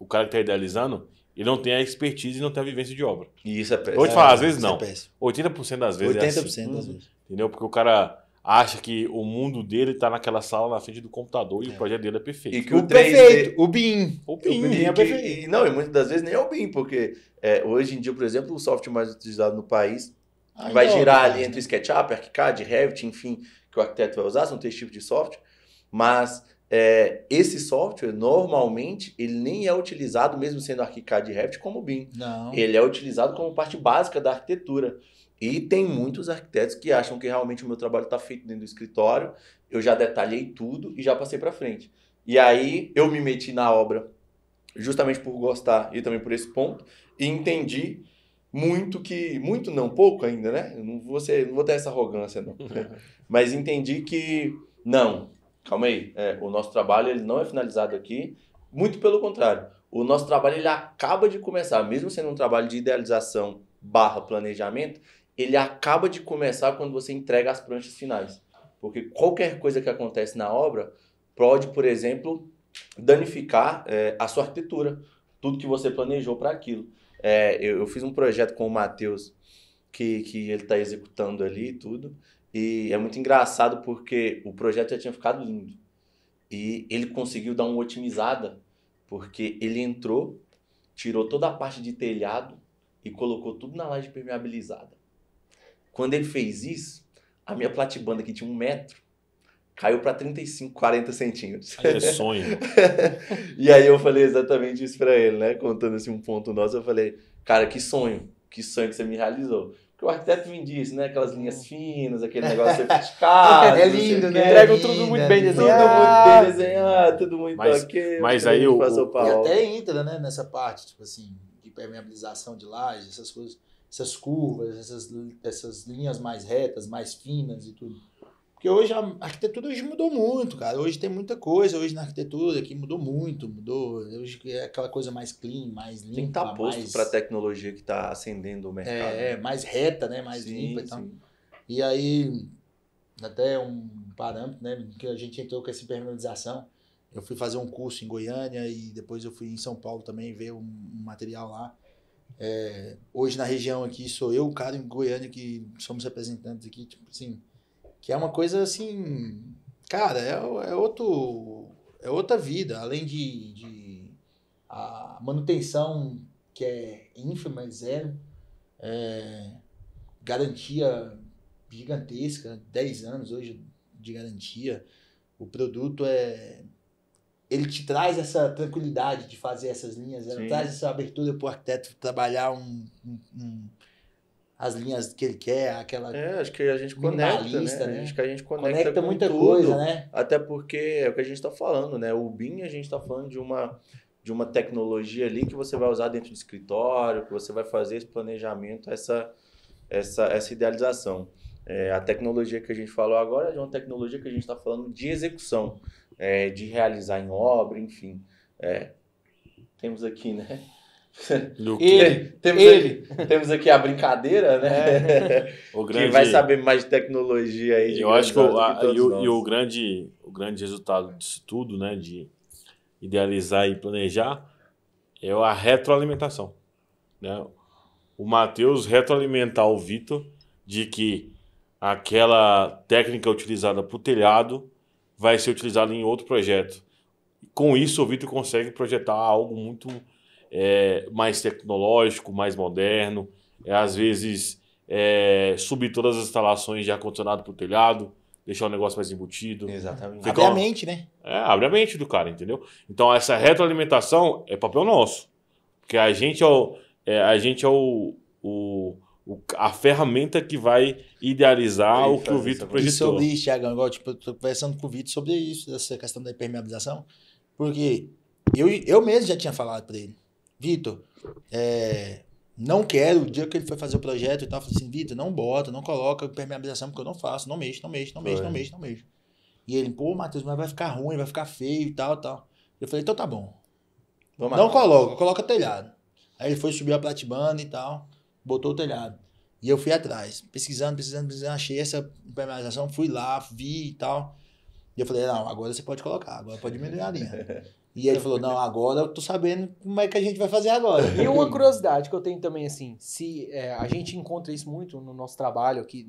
cara que tá idealizando, ele não tem a expertise e não tem a vivência de obra. E isso é péssimo. Eu vou te falar, às vezes Isso não. é péssimo. 80% das vezes 80% é assim. das vezes. Entendeu? Porque o cara acha que o mundo dele tá naquela sala na frente do computador e o projeto dele é perfeito. E que O o 3D... perfeito, o BIM. O BIM. O BIM é perfeito. Não, e muitas das vezes nem é o BIM, porque hoje em dia, por exemplo, o software mais utilizado no país vai girar ali entre SketchUp, ArchiCAD, Revit, enfim, que o arquiteto vai usar, são 3 tipos de software, mas esse software, normalmente, ele nem é utilizado, mesmo sendo ArchiCAD e Revit, como BIM. Não. Ele é utilizado como parte básica da arquitetura. E tem muitos arquitetos que acham que realmente o meu trabalho está feito dentro do escritório, eu já detalhei tudo e já passei para frente. E aí eu me meti na obra justamente por gostar e também por esse ponto, e entendi muito não, pouco ainda, né? Eu não vou ter essa arrogância, não. Mas entendi que, não, calma aí, o nosso trabalho ele não é finalizado aqui, muito pelo contrário. O nosso trabalho ele acaba de começar, mesmo sendo um trabalho de idealização / planejamento, ele acaba de começar quando você entrega as pranchas finais. Porque qualquer coisa que acontece na obra pode, por exemplo, danificar a sua arquitetura, tudo que você planejou para aquilo. Eu fiz um projeto com o Matheus que ele está executando ali e tudo, e é muito engraçado porque o projeto já tinha ficado lindo. E ele conseguiu dar uma otimizada, porque ele entrou, tirou toda a parte de telhado e colocou tudo na laje permeabilizada. Quando ele fez isso, a minha platibanda, que tinha 1 metro, caiu para 35, 40 centímetros. Aí é sonho. E aí eu falei exatamente isso para ele, né? Contando assim um ponto nosso, eu falei, cara, que sonho que você me realizou. Porque o arquiteto me disse, né? Aquelas linhas finas, aquele negócio sofisticado. É lindo, né? Entregam tudo muito bem Tudo desenhado. muito bem desenhado, tudo muito ok. Mas aí E até entra, né, nessa parte, tipo assim, de permeabilização de laje, essas coisas, essas curvas, essas linhas mais retas, mais finas e tudo. Porque hoje a arquitetura hoje mudou muito, cara. Hoje tem muita coisa hoje na arquitetura que mudou muito, Hoje é aquela coisa mais clean, mais limpa. Tem que estar posto para a tecnologia que está ascendendo o mercado. Mais reta, né, mais limpa e tal. Sim. E aí, até um parâmetro, né, que a gente entrou com essa impermeabilização. Eu fui fazer um curso em Goiânia e depois eu fui em São Paulo também ver um material lá. Hoje na região aqui sou eu, o cara em Goiânia que somos representantes aqui, tipo assim, que é uma coisa assim, cara, é outra vida, além de a manutenção que é ínfima, é 0, garantia gigantesca, 10 anos hoje de garantia, o produto ele te traz essa tranquilidade de fazer essas linhas, ela traz essa abertura para o arquiteto trabalhar as linhas que ele quer, aquela... acho que a gente conecta, né? Acho que a gente conecta com muita tudo, coisa, né? Até porque é o que a gente está falando, né? O BIM, a gente está falando de uma tecnologia ali que você vai usar dentro do escritório, que você vai fazer esse planejamento, essa idealização. A tecnologia que a gente falou agora é de uma tecnologia que a gente está falando de execução, de realizar em obra, enfim. Temos aqui, né? Temos aqui a brincadeira, né? Que vai saber mais de tecnologia aí. Eu acho que o grande resultado disso tudo, né? De idealizar e planejar, é a retroalimentação, né? O Matheus retroalimentar o Vitor de que aquela técnica utilizada para o telhado vai ser utilizada em outro projeto. Com isso, o Vitor consegue projetar algo muito mais tecnológico, mais moderno, às vezes subir todas as instalações de ar-condicionado para o telhado, deixar o negócio mais embutido. Exatamente. Abre a mente, né? Abre a mente do cara, entendeu? Então, essa retroalimentação é papel nosso. Porque a gente é a ferramenta que vai idealizar o que o Vitor projetou. E sobre isso, Thiagão, igual eu tô conversando com o Vitor sobre isso, dessa questão da impermeabilização, porque eu mesmo já tinha falado para ele, Vitor, não quero, o dia que ele foi fazer o projeto e tal, eu falei assim, Vitor, não coloca impermeabilização, porque eu não faço, não mexo. E ele, pô, Matheus, mas vai ficar ruim, vai ficar feio e tal. Eu falei, então tá bom. Não coloca telhado. Aí ele foi subir a platibanda e tal, botou o telhado. E eu fui atrás, pesquisando, achei essa impermeabilização, fui lá, vi e tal. E eu falei, não, agora você pode colocar, agora pode diminuir a linha. E ele falou, não, agora eu tô sabendo como é que a gente vai fazer agora. E uma curiosidade que eu tenho também, assim, se a gente encontra isso muito no nosso trabalho aqui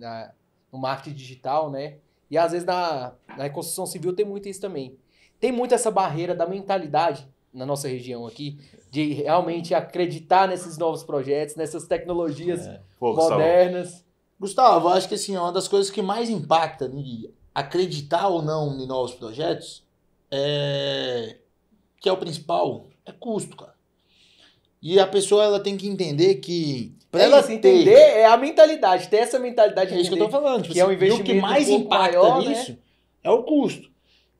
no marketing digital, né? E às vezes na construção civil tem muito isso também. Tem muito essa barreira da mentalidade na nossa região aqui, de realmente acreditar nesses novos projetos, nessas tecnologias modernas. Gustavo, eu acho que assim, uma das coisas que mais impacta em acreditar ou não em novos projetos que é o principal, é custo, cara. E a pessoa ela tem que entender que entender é a mentalidade, ter essa mentalidade. É isso que eu tô falando, tipo, que é um investimento o que mais impacta maior, nisso, né? é o custo.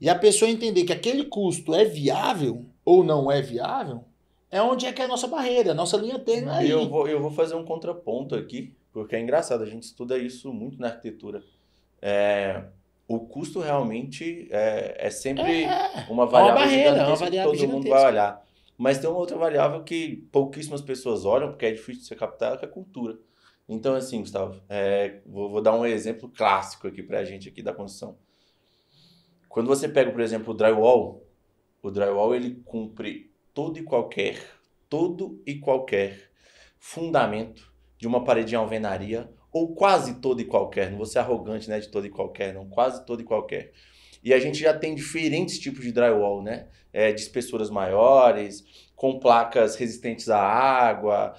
E a pessoa entender que aquele custo é viável ou não é viável, é onde é que é a nossa barreira, a nossa linha tênue aí. Eu vou fazer um contraponto aqui, porque é engraçado, a gente estuda isso muito na arquitetura. O custo realmente é sempre uma variável gigantesca que todo mundo vai olhar. Mas tem uma outra variável que pouquíssimas pessoas olham, porque é difícil de ser captada, que é a cultura. Então, assim, Gustavo, vou dar um exemplo clássico aqui pra gente aqui da construção. Quando você pega, por exemplo, o drywall ele cumpre todo e qualquer fundamento de uma parede de alvenaria, ou quase todo e qualquer, não vou ser arrogante, né, de todo e qualquer, não, quase todo e qualquer. E a gente já tem diferentes tipos de drywall, né, de espessuras maiores, com placas resistentes à água,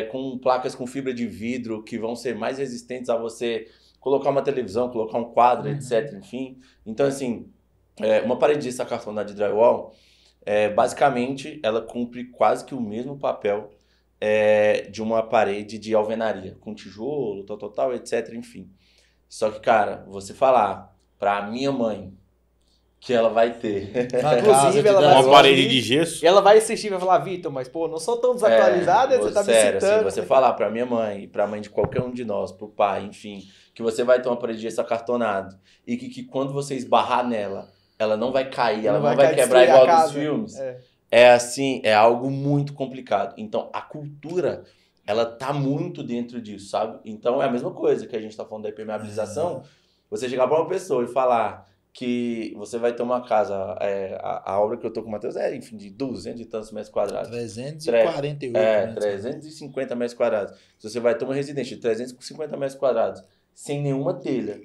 com placas com fibra de vidro que vão ser mais resistentes a você colocar uma televisão, colocar um quadro, etc, enfim. Então, assim, uma parede de acartonada de drywall, basicamente, ela cumpre quase que o mesmo papel de uma parede de alvenaria, com tijolo, tal, etc, enfim. Só que, cara, você falar pra minha mãe que ela vai ter inclusive ela vai uma parede de gesso, e ela vai assistir e vai falar, Vitor, mas pô, não sou tão desatualizada, você tá me citando. Assim, você falar pra minha mãe e pra mãe de qualquer um de nós, pro pai, enfim, que você vai ter uma parede de gesso acartonado e que quando você esbarrar nela, ela não vai cair, ela não vai quebrar igual dos filmes. Assim, é algo muito complicado. Então, a cultura, ela tá muito dentro disso, sabe? Então, é a mesma coisa que a gente tá falando da impermeabilização. Você chegar pra uma pessoa e falar que você vai ter uma casa, a obra que eu tô com o Matheus enfim, de 200 e tantos metros quadrados. 348. 350 metros quadrados. Se você vai ter uma residência de 350 metros quadrados, sem nenhuma telha,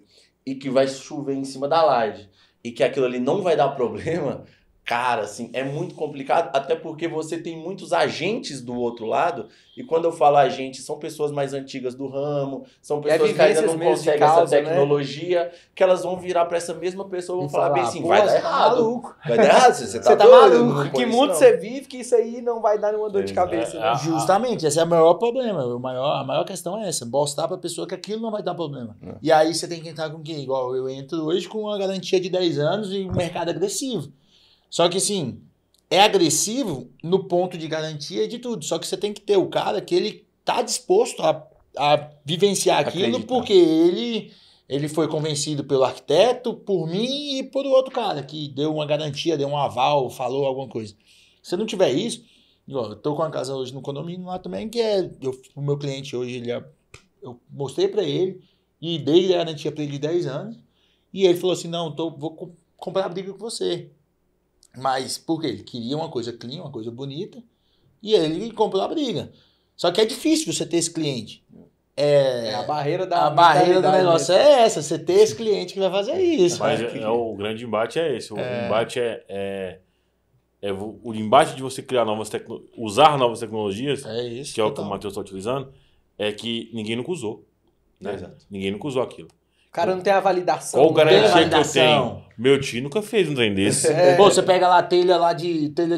e que vai chover em cima da laje, e que aquilo ali não vai dar problema, Cara, assim, é muito complicado, até porque você tem muitos agentes do outro lado, e quando eu falo agentes, são pessoas mais antigas do ramo, são pessoas que ainda não conseguem essa tecnologia, né? Que elas vão virar para essa mesma pessoa e vão falar bem assim, vai dar errado. Vai dar errado, você tá maluco. Que mundo você vive que isso aí não vai dar nenhuma dor de cabeça. Né? Justamente, esse é o maior problema. A maior questão é essa, mostrar para a pessoa que aquilo não vai dar problema. E aí você tem que entrar com quem? Igual eu entro hoje com uma garantia de 10 anos e um mercado agressivo. Só que assim, é agressivo no ponto de garantia e de tudo. Só que você tem que ter o cara que ele tá disposto a vivenciar aquilo porque ele foi convencido pelo arquiteto, por mim e por outro cara que deu uma garantia, deu um aval, falou alguma coisa. Se não tiver isso, eu tô com uma casa hoje no condomínio lá também, que o meu cliente hoje, eu mostrei para ele e dei garantia para ele de 10 anos e ele falou assim, não, vou comprar a briga com você. Mas por quê? Ele queria uma coisa clean, uma coisa bonita, e ele comprou a briga. Só que é difícil você ter esse cliente. A barreira do negócio é essa, você ter esse cliente que vai fazer isso. Mas o grande embate é esse. O embate o embate de você criar usar novas tecnologias, isso, que é o que o Matheus está utilizando, é que ninguém nunca usou. Né? Exato. Ninguém nunca usou aquilo. O cara não tem a validação. Qual garantia que eu tenho? Meu tio nunca fez um trem desse. Pô, você pega lá a telha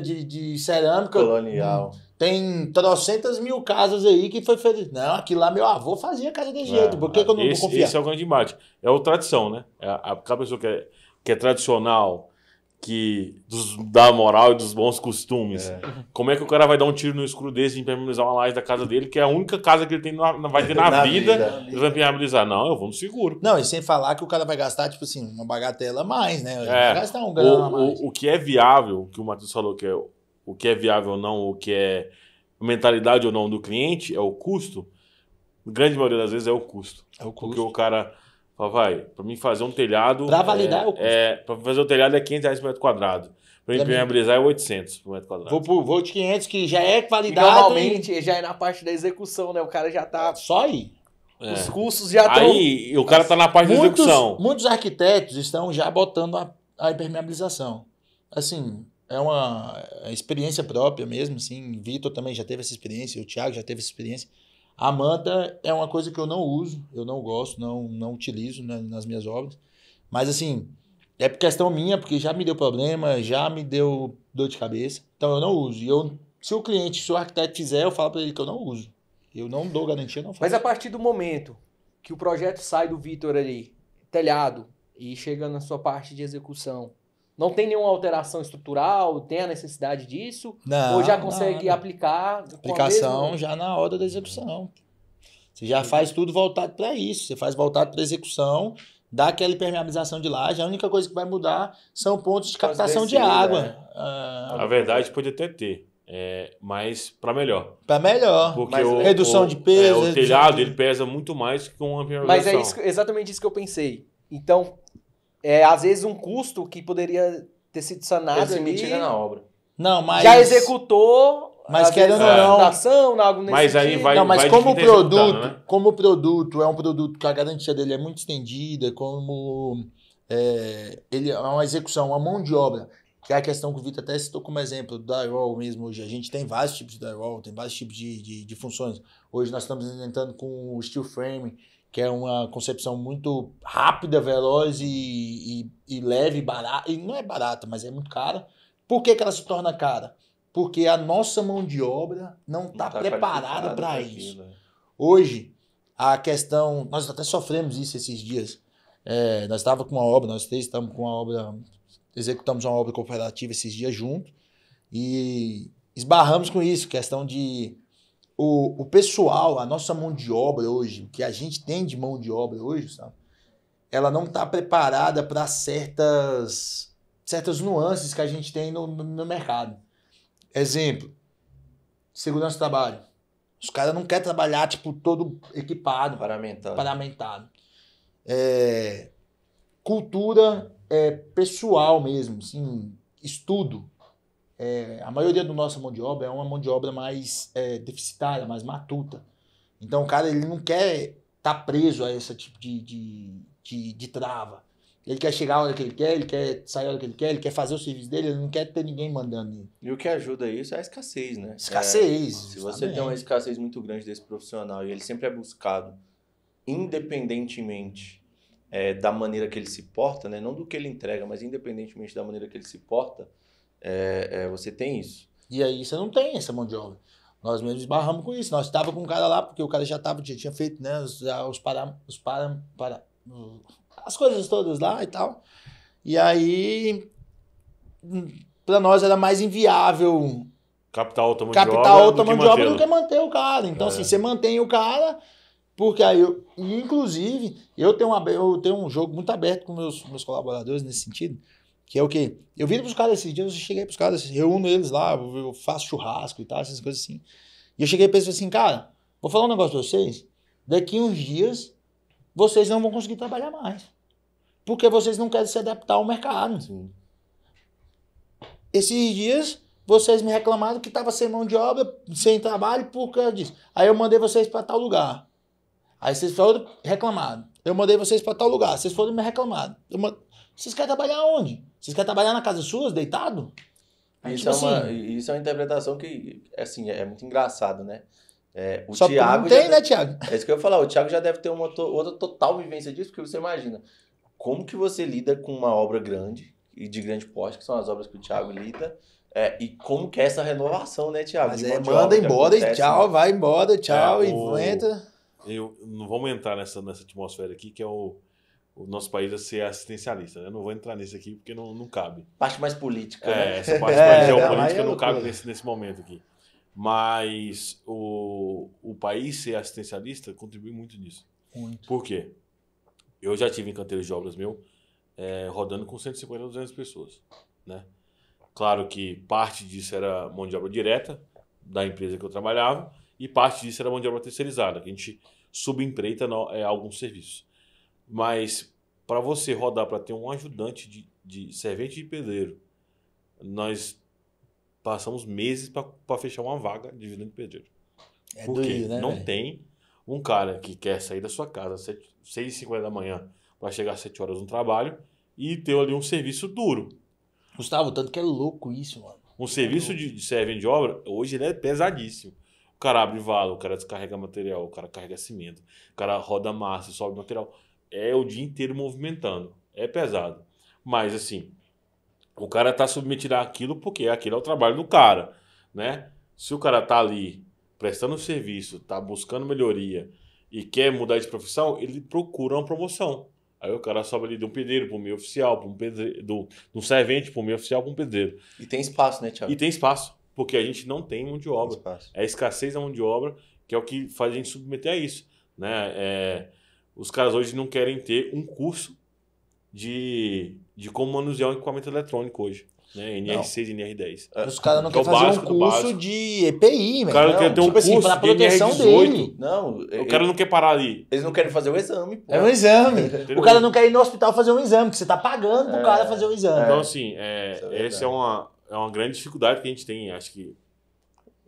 de cerâmica. Colonial. Tem 300.000 casas aí que foi feito. Não, aquilo lá meu avô fazia casa desse jeito. Por que eu não vou confiar? Esse é o grande embate. É o tradição, né? Aquela pessoa que é tradicional, que dá moral e dos bons costumes. Como é que o cara vai dar um tiro no escuro desse de impermeabilizar uma laje da casa dele, que é a única casa que ele tem vai ter na vida, ele vai impermeabilizar? Não, eu vou no seguro. Não, e sem falar que o cara vai gastar, tipo assim, uma bagatela a mais, né? Vai gastar um grama a mais. O que é viável, que o Matheus falou que é o que é viável ou não, o que é mentalidade ou não do cliente, é o custo. A grande maioria das vezes é o custo. Porque o cara fala, pra mim fazer um telhado... Pra validar é o custo. Pra fazer o telhado é R$500 por metro quadrado. Pra impermeabilizar é 800 por metro quadrado. Vou de 500 que já é validado. Normalmente já é na parte da execução, né? O cara já tá... Só aí. Os custos já estão... Aí o cara tá na parte da execução. Muitos arquitetos estão já botando a impermeabilização. Assim, é uma experiência própria mesmo, assim. Vitor também já teve essa experiência, o Thiago já teve essa experiência. A manta é uma coisa que eu não uso, eu não gosto, não utilizo nas minhas obras. Mas assim, é por questão minha, porque já me deu problema, já me deu dor de cabeça. Então eu não uso. E se o arquiteto fizer, eu falo para ele que eu não uso. Eu não dou garantia, eu não faço. Mas a partir do momento que o projeto sai do Vitor ali, telhado, e chega na sua parte de execução, não tem nenhuma alteração estrutural? Tem a necessidade disso? Não, ou já consegue aplicar? Aplicação já na hora da execução. Você já faz tudo voltado para isso. Você faz voltado para execução, dá aquela impermeabilização de laje. A única coisa que vai mudar são pontos de captação de água. A verdade pode até ter. Mas para melhor. Para melhor. Porque redução de peso. O telhado ele pesa muito mais que uma impermeabilização. Mas é exatamente isso que eu pensei. Então, às vezes um custo que poderia ter sido sanado ali... Ele se na obra. Não, mas... Já executou... Mas querendo ou não... algo nesse mas aí vai... Não, mas vai como produto, né? como o produto é um produto que a garantia dele é muito estendida, como ele é uma execução, uma mão de obra, que é a questão que o Vitor até citou como exemplo do drywall mesmo hoje. A gente tem vários tipos de drywall, tem vários tipos de funções. Hoje nós estamos entrando com o steel frame, que é uma concepção muito rápida, veloz e leve, barata. E não é barata, mas é muito cara. Por que ela se torna cara? Porque a nossa mão de obra não está preparada para isso. Hoje, a questão... Nós até sofremos isso esses dias. Nós estávamos com uma obra, nós três estamos com uma obra... Executamos uma obra cooperativa esses dias juntos e esbarramos com isso, questão de... O pessoal, a nossa mão de obra hoje, que a gente tem de mão de obra hoje, sabe? Ela não está preparada para certas nuances que a gente tem no mercado. Exemplo, segurança do trabalho. Os caras não querem trabalhar, tipo, todo equipado. Paramentado. Cultura pessoal mesmo, assim, estudo. A maioria da nossa mão de obra é uma mão de obra mais deficitária, mais matuta. Então, o cara ele não quer estar preso a esse tipo de trava. Ele quer chegar a hora que ele quer, ele quer sair a hora que ele quer fazer o serviço dele, ele não quer ter ninguém mandando nele. E o que ajuda isso é a escassez, né? Escassez. Se você tem uma escassez muito grande desse profissional e ele sempre é buscado, independentemente da maneira que ele se porta, né? Não do que ele entrega, mas independentemente da maneira que ele se porta, você tem isso. E aí você não tem essa mão de obra. Nós mesmos esbarramos com isso. Nós estávamos com um cara lá, porque o cara já tinha feito, né, as coisas todas lá e tal. E aí, para nós era mais inviável captar outra mão de obra do que manter o cara. Então, assim, você mantém o cara, porque aí inclusive, eu tenho um jogo muito aberto com meus colaboradores nesse sentido, que é o quê? Eu viro pros caras esses dias, eu cheguei pros caras, reúno eles lá, eu faço churrasco e tal, essas coisas assim. E eu cheguei pra eles e falei assim, cara, vou falar um negócio pra vocês, daqui uns dias vocês não vão conseguir trabalhar mais. Porque vocês não querem se adaptar ao mercado. Sim. Esses dias, vocês me reclamaram que estava sem mão de obra, sem trabalho, por causa disso. Aí eu mandei vocês para tal lugar. Aí vocês foram reclamaram. Eu mandei vocês para tal lugar. Vocês foram me reclamaram. Vocês querem trabalhar onde? Vocês querem trabalhar na casa suas, deitado? Aí, isso é uma interpretação que, assim, é muito engraçado, né? O só Thiago não tem, né, Thiago? É isso que eu ia falar. O Thiago já deve ter uma outra total vivência disso, porque você imagina como que você lida com uma obra grande e de grande porte, que são as obras que o Thiago lida, e como que é essa renovação, né, Thiago? Mas manda embora e tchau, vai embora, tchau, e entra. Não vamos entrar nessa atmosfera aqui, que é o nosso país a ser assistencialista, né? Não vou entrar nisso aqui porque não cabe. Parte mais política, né? Essa parte mais geopolítica não cabe nesse momento aqui. Mas o país ser assistencialista contribui muito nisso. Muito. Por quê? Eu já tive em canteiros de obras rodando com 150 a 200 pessoas, né? Claro que parte disso era mão de obra direta da empresa que eu trabalhava e parte disso era mão de obra terceirizada, que a gente subempreita alguns serviços. Mas para você rodar, para ter um ajudante de servente de pedreiro, nós passamos meses para fechar uma vaga de ajudante de pedreiro. Porque doido, né, não tem um cara que quer sair da sua casa às 6h50 da manhã para chegar às 7 horas no trabalho e ter ali um serviço duro. Gustavo, tanto que é louco isso, mano. Um serviço de servente de obra, hoje ele é pesadíssimo. O cara abre vala, o cara descarrega material, o cara carrega cimento, o cara roda massa, sobe material. É o dia inteiro movimentando. É pesado. Mas, assim, o cara está submetido àquilo porque aquilo é o trabalho do cara, né? Se o cara está ali prestando serviço, está buscando melhoria e quer mudar de profissão, ele procura uma promoção. Aí o cara sobe ali de um pedreiro para um meio oficial, para um pedreiro, de um servente para um meio oficial, para um pedreiro. E tem espaço, né, Thiago? E tem espaço, porque a gente não tem mão de obra. É a escassez da mão de obra que é o que faz a gente submeter a isso, né? Os caras hoje não querem ter um curso de como manusear um equipamento eletrônico hoje, né? NR6 e NR10. Os caras não querem fazer um curso de EPI, o cara quer ter um curso pra proteção de NR18. dele. Não, o cara não quer parar ali. Eles não querem fazer o exame, pô. É um exame. O cara não quer ir no hospital fazer um exame, porque você tá pagando pro cara fazer o exame. Então, assim, essa é uma grande dificuldade que a gente tem, acho que...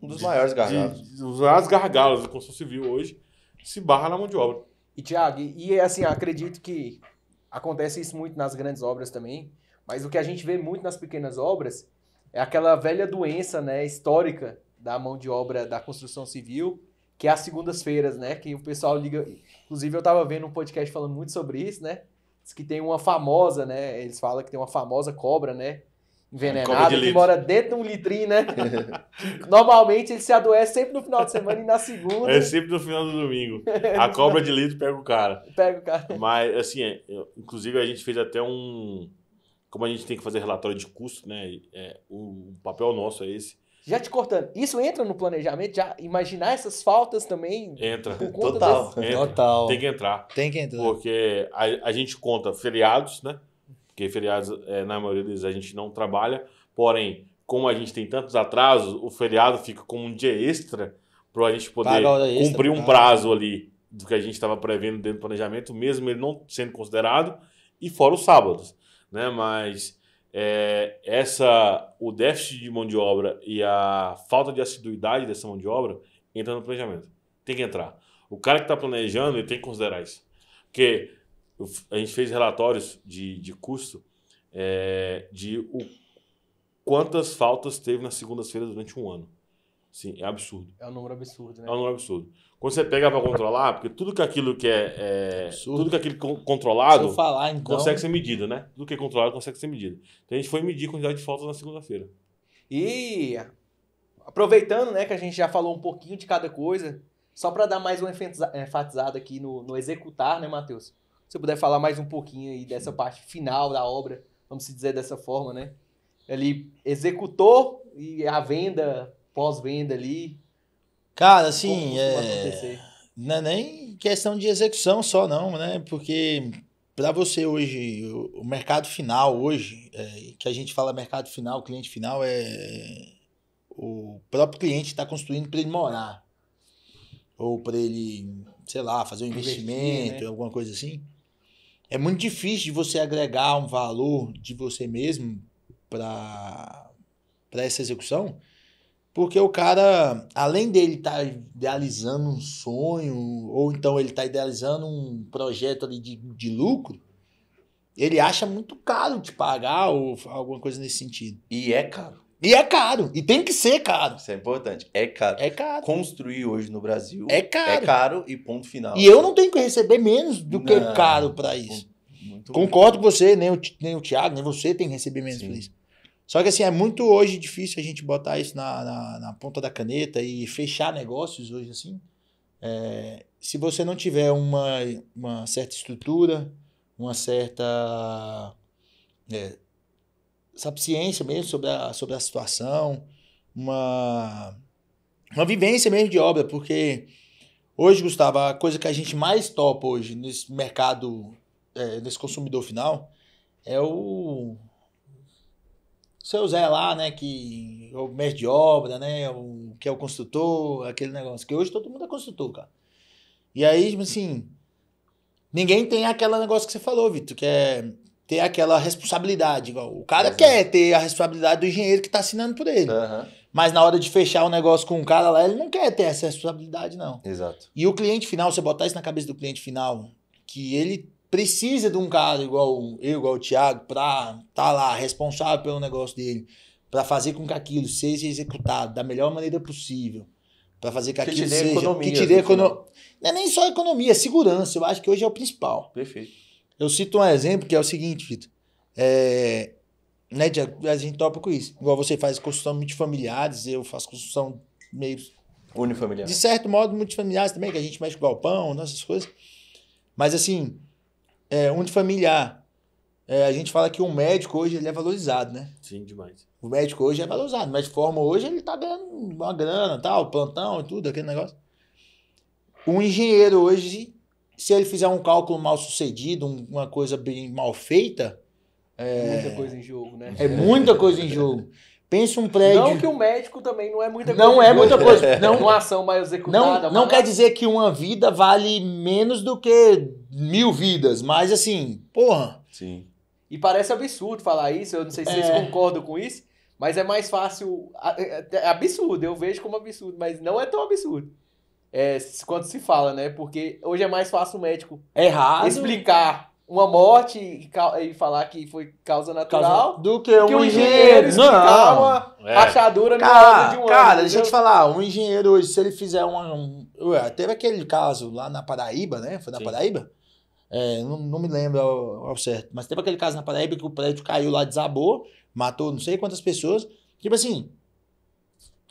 Um dos maiores gargalos. Os maiores gargalos da construção civil hoje se barra na mão de obra. E, Thiago, assim, acredito que acontece isso muito nas grandes obras também, mas o que a gente vê muito nas pequenas obras é aquela velha doença, né, histórica da mão de obra da construção civil, que é as segundas-feiras, né, que o pessoal liga... Inclusive, eu estava vendo um podcast falando muito sobre isso, né, diz que tem uma famosa, né, eles falam que tem uma famosa cobra, né, envenenada, que mora dentro de um litrinho, né? Normalmente ele se adoece sempre no final de semana e na segunda. É sempre no final do domingo. A cobra de litro pega o cara. Pega o cara. Mas, assim, inclusive a gente fez até como a gente tem que fazer relatório de custo, né? O papel nosso é esse. Já te cortando, isso entra no planejamento? Já imaginar essas faltas também? Entra. Total. Total. Tem que entrar. Tem que entrar. Porque a gente conta feriados, né? Porque feriados, na maioria deles, a gente não trabalha. Porém, como a gente tem tantos atrasos, o feriado fica como um dia extra para a gente poder cumprir um prazo ali do que a gente estava prevendo dentro do planejamento, mesmo ele não sendo considerado, e fora os sábados, né? Mas o déficit de mão de obra e a falta de assiduidade dessa mão de obra entra no planejamento. Tem que entrar. O cara que está planejando, ele tem que considerar isso. Porque a gente fez relatórios de custo quantas faltas teve nas segundas-feiras durante um ano. Sim, é absurdo. É um número absurdo, né? É um número absurdo. Quando você pega para controlar, porque tudo que aquilo que tudo que aquilo controlado então, consegue ser medido, né? Tudo que é controlado consegue ser medido. Então a gente foi medir a quantidade de faltas na segunda-feira. E aproveitando, né, que a gente já falou um pouquinho de cada coisa, só para dar mais uma enfatizada aqui no executar, né, Matheus? Se você puder falar mais um pouquinho aí dessa parte final da obra, vamos dizer dessa forma, né? Ele executou e a venda, pós-venda ali. Cara, assim, não é nem questão de execução só não, né? Porque para você hoje, o mercado final hoje, que a gente fala mercado final, cliente final, o próprio cliente está construindo para ele morar. Ou para ele, sei lá, fazer um investimento, né? Alguma coisa assim. É muito difícil de você agregar um valor de você mesmo para essa execução, porque o cara, além dele estar idealizando um sonho, ou então ele está idealizando um projeto ali de lucro, ele acha muito caro de pagar ou alguma coisa nesse sentido. E é caro. E é caro. E tem que ser caro. Isso é importante. É caro. É caro. Construir hoje no Brasil é caro. É caro e ponto final. E eu não tenho que receber menos do que caro para isso. Concordo com você, nem o Thiago, nem você tem que receber menos por isso. Só que assim, é muito hoje difícil a gente botar isso na ponta da caneta e fechar negócios hoje assim. Se você não tiver uma certa estrutura, uma certa sapiência mesmo sobre a situação, uma vivência mesmo de obra, porque hoje, Gustavo, a coisa que a gente mais topa hoje nesse mercado, nesse consumidor final, é o seu Zé lá, né, que é o mestre de obra, né, que é o construtor, aquele negócio, que hoje todo mundo é construtor, cara. E aí, tipo assim, ninguém tem aquele negócio que você falou, Vitor, que é ter aquela responsabilidade. Igual, o cara quer ter a responsabilidade do engenheiro que tá assinando por ele. Uhum. Mas na hora de fechar o negócio com um cara lá, ele não quer ter essa responsabilidade, não. Exato. E o cliente final, você botar isso na cabeça do cliente final, que ele precisa de um cara igual eu, igual o Thiago, pra estar lá responsável pelo negócio dele, pra fazer com que aquilo seja executado da melhor maneira possível, pra fazer que aquilo seja... Economia, que te dê economia. Não é nem só economia, é segurança. Eu acho que hoje é o principal. Perfeito. Eu cito um exemplo que é o seguinte, Vitor. Né, Thiago, a gente topa com isso. Igual você faz construção multifamiliares, eu faço construção meio... unifamiliar. De certo modo, multifamiliares também, que a gente mexe com galpão, essas coisas. Mas assim... unifamiliar. A gente fala que um médico hoje ele é valorizado, né? Sim, demais. O médico hoje é valorizado, mas de forma hoje ele tá ganhando uma grana, tal, plantão e tudo, aquele negócio. Um engenheiro hoje, se ele fizer um cálculo mal sucedido, uma coisa bem mal feita... muita coisa em jogo, né? É muita coisa em jogo. Pensa um prédio... Não que o médico também não é muita coisa. Não é muita coisa. Não, uma ação mal executada. Não quer dizer que uma vida vale menos do que 1000 vidas, mas assim, porra. Sim. E parece absurdo falar isso, eu não sei se vocês concordam com isso, mas é mais fácil... É absurdo, eu vejo como absurdo, mas não é tão absurdo. Quando se fala, né? Porque hoje é mais fácil o médico explicar uma morte e falar que foi causa natural do que um engenheiro explicar uma rachadura no obra de um ano. Cara, deixa eu te falar, um engenheiro hoje, se ele fizer teve aquele caso lá na Paraíba, né? Foi na Paraíba? Não me lembro ao certo, mas teve aquele caso na Paraíba que o prédio caiu lá, desabou, matou não sei quantas pessoas. Tipo assim,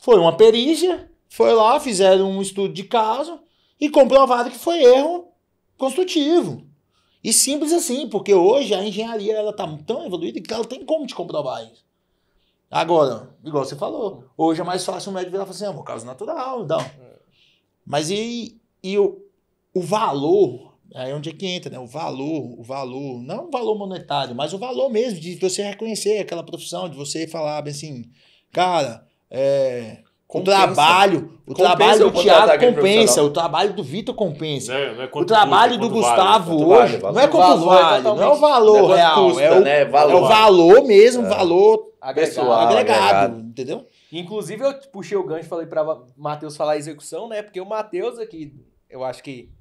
foi uma perícia, foi lá, fizeram um estudo de caso e comprovaram que foi erro construtivo. E simples assim, porque hoje a engenharia ela tá tão evoluída que ela tem como te comprovar isso. Agora, igual você falou, hoje é mais fácil o médico virar e falar assim, por causa natural, então. Mas e o valor, aí onde é que entra, né? O valor, não o valor monetário, mas o valor mesmo de você reconhecer aquela profissão, de você falar bem assim, cara, o trabalho do Thiago compensa, o trabalho do Vitor compensa. O trabalho do Gustavo hoje não é quanto vale, não é o valor real, é o valor mesmo, valor agregado, entendeu? Inclusive eu puxei o gancho, falei para Matheus falar execução, né? Porque o Matheus aqui, eu acho que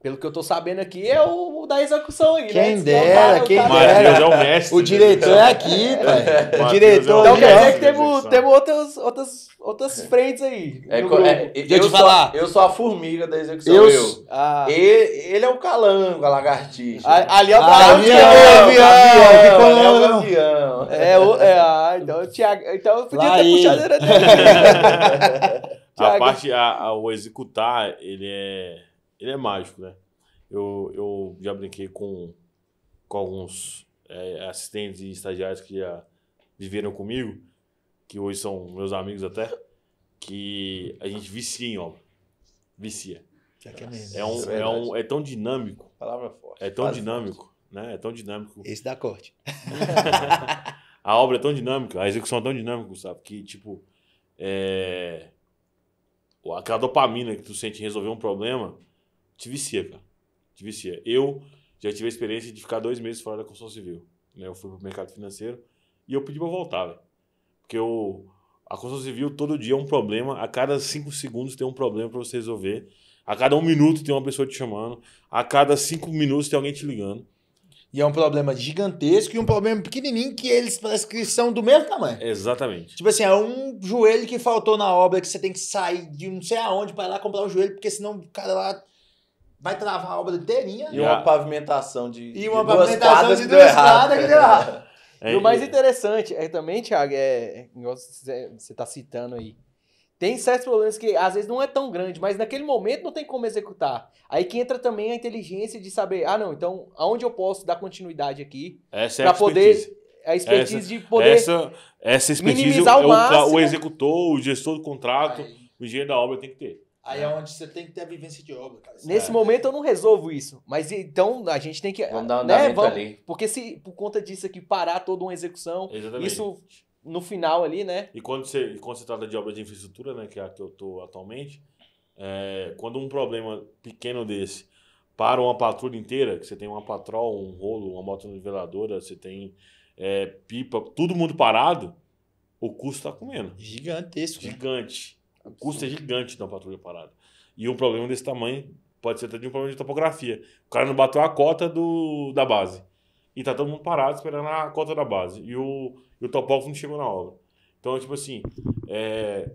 Pelo que eu tô sabendo aqui, é o da execução aí, Quem né? dera, quem cara- dera. Matheus é o mestre. O diretor é aqui, pai. O Matheus diretor é Então o ali, quer ó. dizer que Execução. temos outras frentes aí. no grupo. Deixa eu te falar. Eu sou a formiga da execução. Eu- Ah, Ele é o calango, a lagartixa. ali é o Ali é Gavião. o Ele é o Gavião. gavião. Então o Thiago. Então eu podia Lá ter aí. puxado ele dele. O executar, ele é mágico, né? Eu já brinquei com alguns assistentes e estagiários que já viveram comigo, que hoje são meus amigos até, que a gente vicia em obra. Vicia. É tão dinâmico. Palavra forte. É tão dinâmico, né? É tão dinâmico. Esse dá corte. A obra é tão dinâmica, a execução é tão dinâmica, Gustavo, que, tipo, aquela dopamina que tu sente em resolver um problema, te vicia, cara. Te vicia. Eu já tive a experiência de ficar 2 meses fora da construção civil. Né? Eu fui pro mercado financeiro e eu pedi pra voltar, velho. Porque a construção civil, todo dia é um problema, a cada 5 segundos tem um problema pra você resolver, a cada 1 minuto tem uma pessoa te chamando, a cada 5 minutos tem alguém te ligando. E é um problema gigantesco e um problema pequenininho que eles parece que são do mesmo tamanho. Exatamente. Tipo assim, é um joelho que faltou na obra que você tem que sair de não sei aonde pra ir lá comprar o joelho, porque senão o cara lá vai travar a obra inteirinha. E uma pavimentação de E uma duas pavimentação quadras de que deu 2 errado. quadras que deu errado. E o mais interessante é também, Thiago, igual você tá citando aí. Tem certos problemas que às vezes não é tão grande, mas naquele momento não tem como executar. Aí que entra também a inteligência de saber, não, então aonde eu posso dar continuidade aqui Essa é para a poder expertise. a expertise de poder Essa expertise minimizar ao o máximo. executor, o gestor do contrato, o engenheiro da obra tem que ter. Aí é onde você tem que ter a vivência de obra, cara. Nesse momento eu não resolvo isso, mas então a gente tem que Vamos dar um andamento ali. porque se por conta disso aqui parar toda uma execução, Exatamente. isso no final ali, né? E quando você trata de obra de infraestrutura, né, que é a que eu estou atualmente, quando um problema pequeno desse para uma patrulha inteira, que você tem uma patrol, um rolo, uma motoniveladora, você tem pipa, todo mundo parado, o custo está comendo. Gigantesco. Gigante. O custo é gigante de uma patrulha parada. E um problema desse tamanho pode ser até de um problema de topografia. O cara não bateu a cota da base. E tá todo mundo parado esperando a cota da base. E o topógrafo não chegou na obra. Então, tipo assim,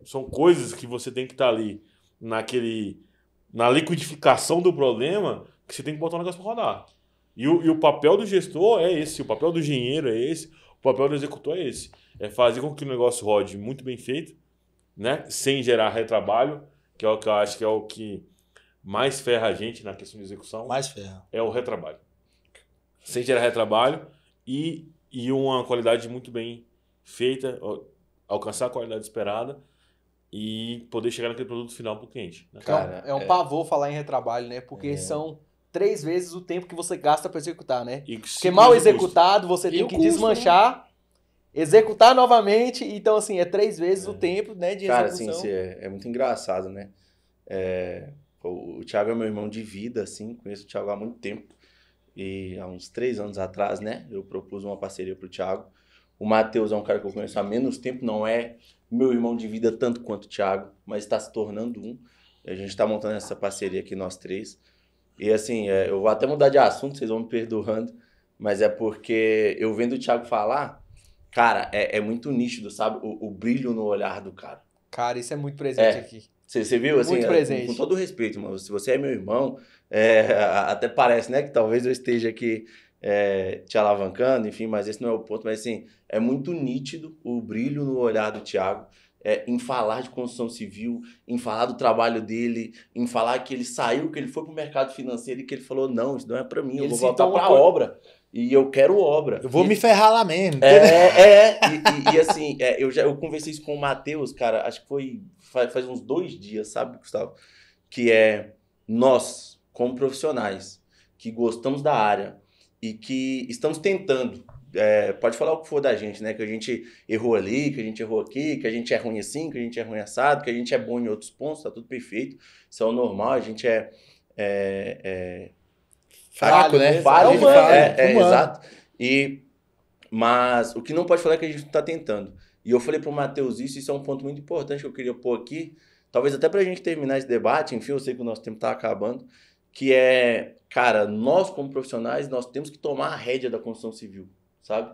são coisas que você tem que estar ali na liquidificação do problema, que você tem que botar o negócio para rodar. E o papel do gestor é esse, o papel do engenheiro é esse, o papel do executor é esse. É fazer com que o negócio rode muito bem feito, né? Sem gerar retrabalho, que é o que eu acho que é o que mais ferra a gente na questão de execução. Mais ferro. É o retrabalho. Sem gerar retrabalho e uma qualidade muito bem feita, alcançar a qualidade esperada e poder chegar naquele produto final para o cliente. Né? Cara, É um pavor falar em retrabalho, né? Porque são 3 vezes o tempo que você gasta para executar, né? Porque mal executado, você tem que desmanchar, executar novamente. Então, assim, é 3 vezes o tempo, né, de execução. Cara, assim, é muito engraçado, né? O Thiago é meu irmão de vida, assim, conheço o Thiago há muito tempo. E há uns 3 anos atrás, né, eu propus uma parceria pro Thiago. O Matheus é um cara que eu conheço há menos tempo, não é meu irmão de vida tanto quanto o Thiago, mas está se tornando um. E a gente está montando essa parceria aqui, nós 3. E assim, eu vou até mudar de assunto, vocês vão me perdoando, mas é porque eu vendo o Thiago falar, cara, é muito nítido, sabe? O brilho no olhar do cara. Cara, isso é muito presente aqui. Você viu, assim, muito presente. Com todo o respeito, mano, se você é meu irmão, até parece, né, que talvez eu esteja aqui te alavancando, enfim, mas esse não é o ponto, mas assim, é muito nítido o brilho no olhar do Thiago, em falar de construção civil, em falar do trabalho dele, em falar que ele saiu, que ele foi pro mercado financeiro e que ele falou, não, isso não é pra mim, eu vou voltar pra obra. E eu quero obra. Eu vou me ferrar lá mesmo. E assim, eu conversei isso com o Matheus, cara, acho que faz uns 2 dias, sabe, Gustavo? Que nós, como profissionais, que gostamos da área e que estamos tentando, pode falar o que for da gente, né? Que a gente errou ali, que a gente errou aqui, que a gente é ruim assim, que a gente é ruim assado, que a gente é bom em outros pontos, tá tudo perfeito. Isso é o normal, a gente fraco, né? Falho, humano. Exato. Mas o que não pode falar é que a gente está tentando. E eu falei pro Matheus isso é um ponto muito importante que eu queria pôr aqui, talvez até pra gente terminar esse debate, enfim, eu sei que o nosso tempo tá acabando, que é, cara, nós como profissionais, nós temos que tomar a rédea da construção civil, sabe?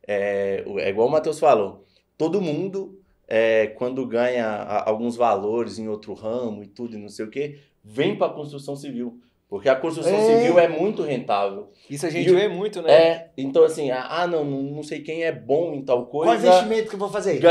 É igual o Matheus falou, todo mundo, quando ganha alguns valores em outro ramo e tudo, e não sei o quê, vem para a construção civil. Porque a construção civil é muito rentável. Isso a gente vê muito, né? Então assim, não sei quem é bom em tal coisa. Qual investimento que eu vou fazer?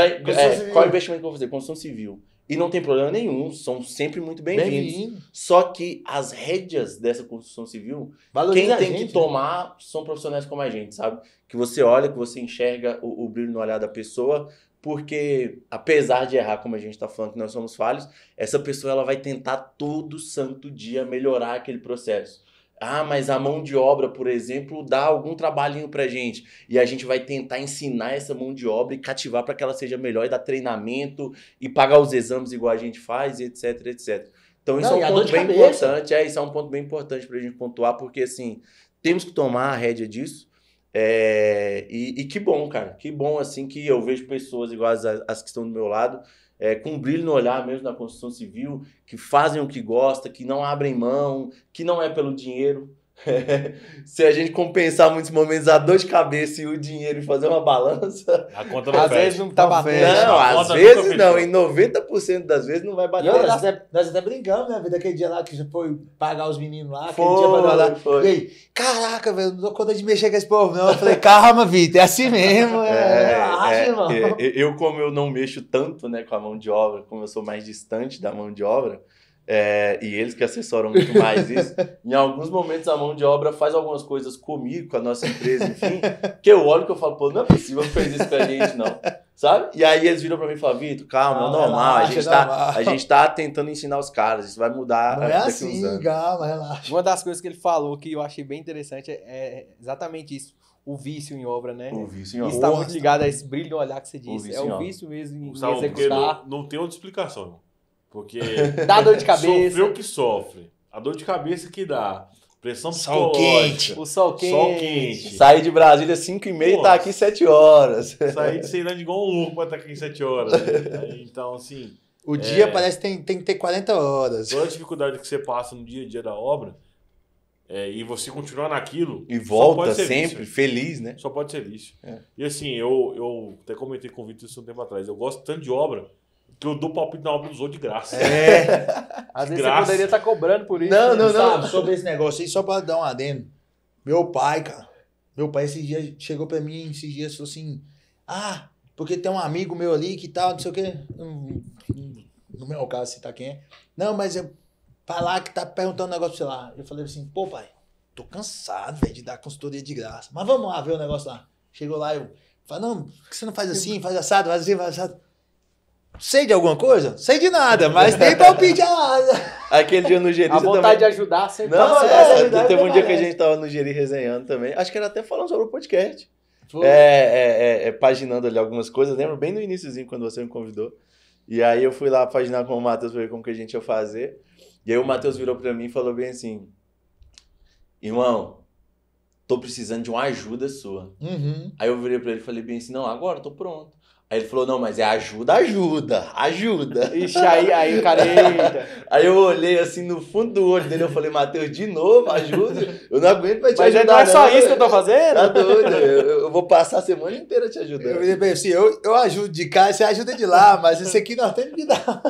Qual investimento que eu vou fazer? Construção civil. E não tem problema nenhum, são sempre muito bem-vindos. Só que as rédeas dessa construção civil, quem tem que tomar são profissionais como a gente, sabe? Que você olha, que você enxerga o brilho no olhar da pessoa, porque apesar de errar, como a gente está falando que nós somos falhos, essa pessoa ela vai tentar todo santo dia melhorar aquele processo. Mas a mão de obra, por exemplo, dá algum trabalhinho pra gente. E a gente vai tentar ensinar essa mão de obra e cativar para que ela seja melhor e dar treinamento e pagar os exames igual a gente faz, etc, etc. Então isso é um ponto bem importante. Isso é um ponto bem importante pra gente pontuar, porque assim, temos que tomar a rédea disso. E que bom, cara. Que bom, assim, que eu vejo pessoas iguais às que estão do meu lado, com brilho no olhar mesmo na construção civil, que fazem o que gostam, que não abrem mão, que não é pelo dinheiro. Se a gente compensar muitos momentos a dor de cabeça e o dinheiro e fazer uma balança, a conta não às vezes não tá batendo. Não, às vezes não. Em 90% das vezes não vai bater. Nós até brincamos, né? Daquele dia lá que já foi pagar os meninos lá, aquele dia pra lá. E aí, caraca, velho, não dou conta de mexer com esse povo, não. Eu falei, calma, Vitor, é assim mesmo. Irmão. Eu, como eu não mexo tanto, né, com a mão de obra, como eu sou mais distante da mão de obra, e eles que assessoram muito mais isso, em alguns momentos a mão de obra faz algumas coisas comigo, com a nossa empresa, enfim, que eu olho que eu falo, pô, não é possível que fez isso com a gente, não, sabe? E aí eles viram pra mim e falam, Vitor, calma, é normal, a gente tá tentando ensinar os caras, isso vai mudar não daqui assim, uns anos. Calma, relaxa. Uma das coisas que ele falou que eu achei bem interessante é exatamente isso. O vício em obra, né? O vício em obra. Isso tá muito ligado a esse brilho no olhar que você disse. É o vício mesmo em executar. Não tem outra explicação, irmão. Porque dá dor de cabeça. Sofreu que sofre. A dor de cabeça que dá. Pressão sol quente. O sol quente. Sair de Brasília 5h30 e tá aqui 7 horas. Sair de Ceilândia igual um louco pra estar aqui 7 horas. Né? Então, assim... O dia parece que tem que ter 40 horas. Toda a dificuldade que você passa no dia a dia da obra, e você continuar naquilo... E volta sempre, feliz, né? Só pode ser vício. E assim, eu até comentei com o Vitor isso um tempo atrás. Eu gosto tanto de obra que eu dou palpite na obra dos outros de graça. Às vezes você poderia estar cobrando por isso. Não. Sabe, sobre esse negócio aí, só pra dar um adendo. Meu pai, cara. Meu pai esses dias chegou pra mim, esses dias falou assim, porque tem um amigo meu ali que tal, não sei o quê. No meu caso, citar quem é. Não, mas falar que tá perguntando um negócio pra você lá. Eu falei assim, pô, pai, tô cansado, velho, de dar consultoria de graça. Mas vamos lá ver o negócio lá. Chegou lá, eu falei, não, por que você não faz assim, faz assado, faz assim, faz assado. Sei de alguma coisa? Sei de nada, mas nem palpite a nada. Aquele dia no Geri. A vontade também... de ajudar sempre. Não, teve um dia que a gente tava no Geri resenhando também. Acho que era até falando sobre o podcast. Paginando ali algumas coisas. Lembro bem no iniciozinho, quando você me convidou. E aí eu fui lá paginar com o Matheus pra ver como que a gente ia fazer. E aí o Matheus virou pra mim e falou bem assim, irmão, tô precisando de uma ajuda sua. Aí eu virei pra ele e falei bem assim, não, agora eu tô pronto. Aí ele falou, não, mas é ajuda. Ixi, aí o cara, eita. Aí eu olhei assim no fundo do olho dele, eu falei, Matheus, de novo, ajuda. Eu não aguento pra te ajudar. Mas não é só isso que eu tô fazendo? Tá doido, eu vou passar a semana inteira te ajudando. Eu falei bem assim, eu ajudo de cá, você ajuda de lá, mas isso aqui nós temos que dar.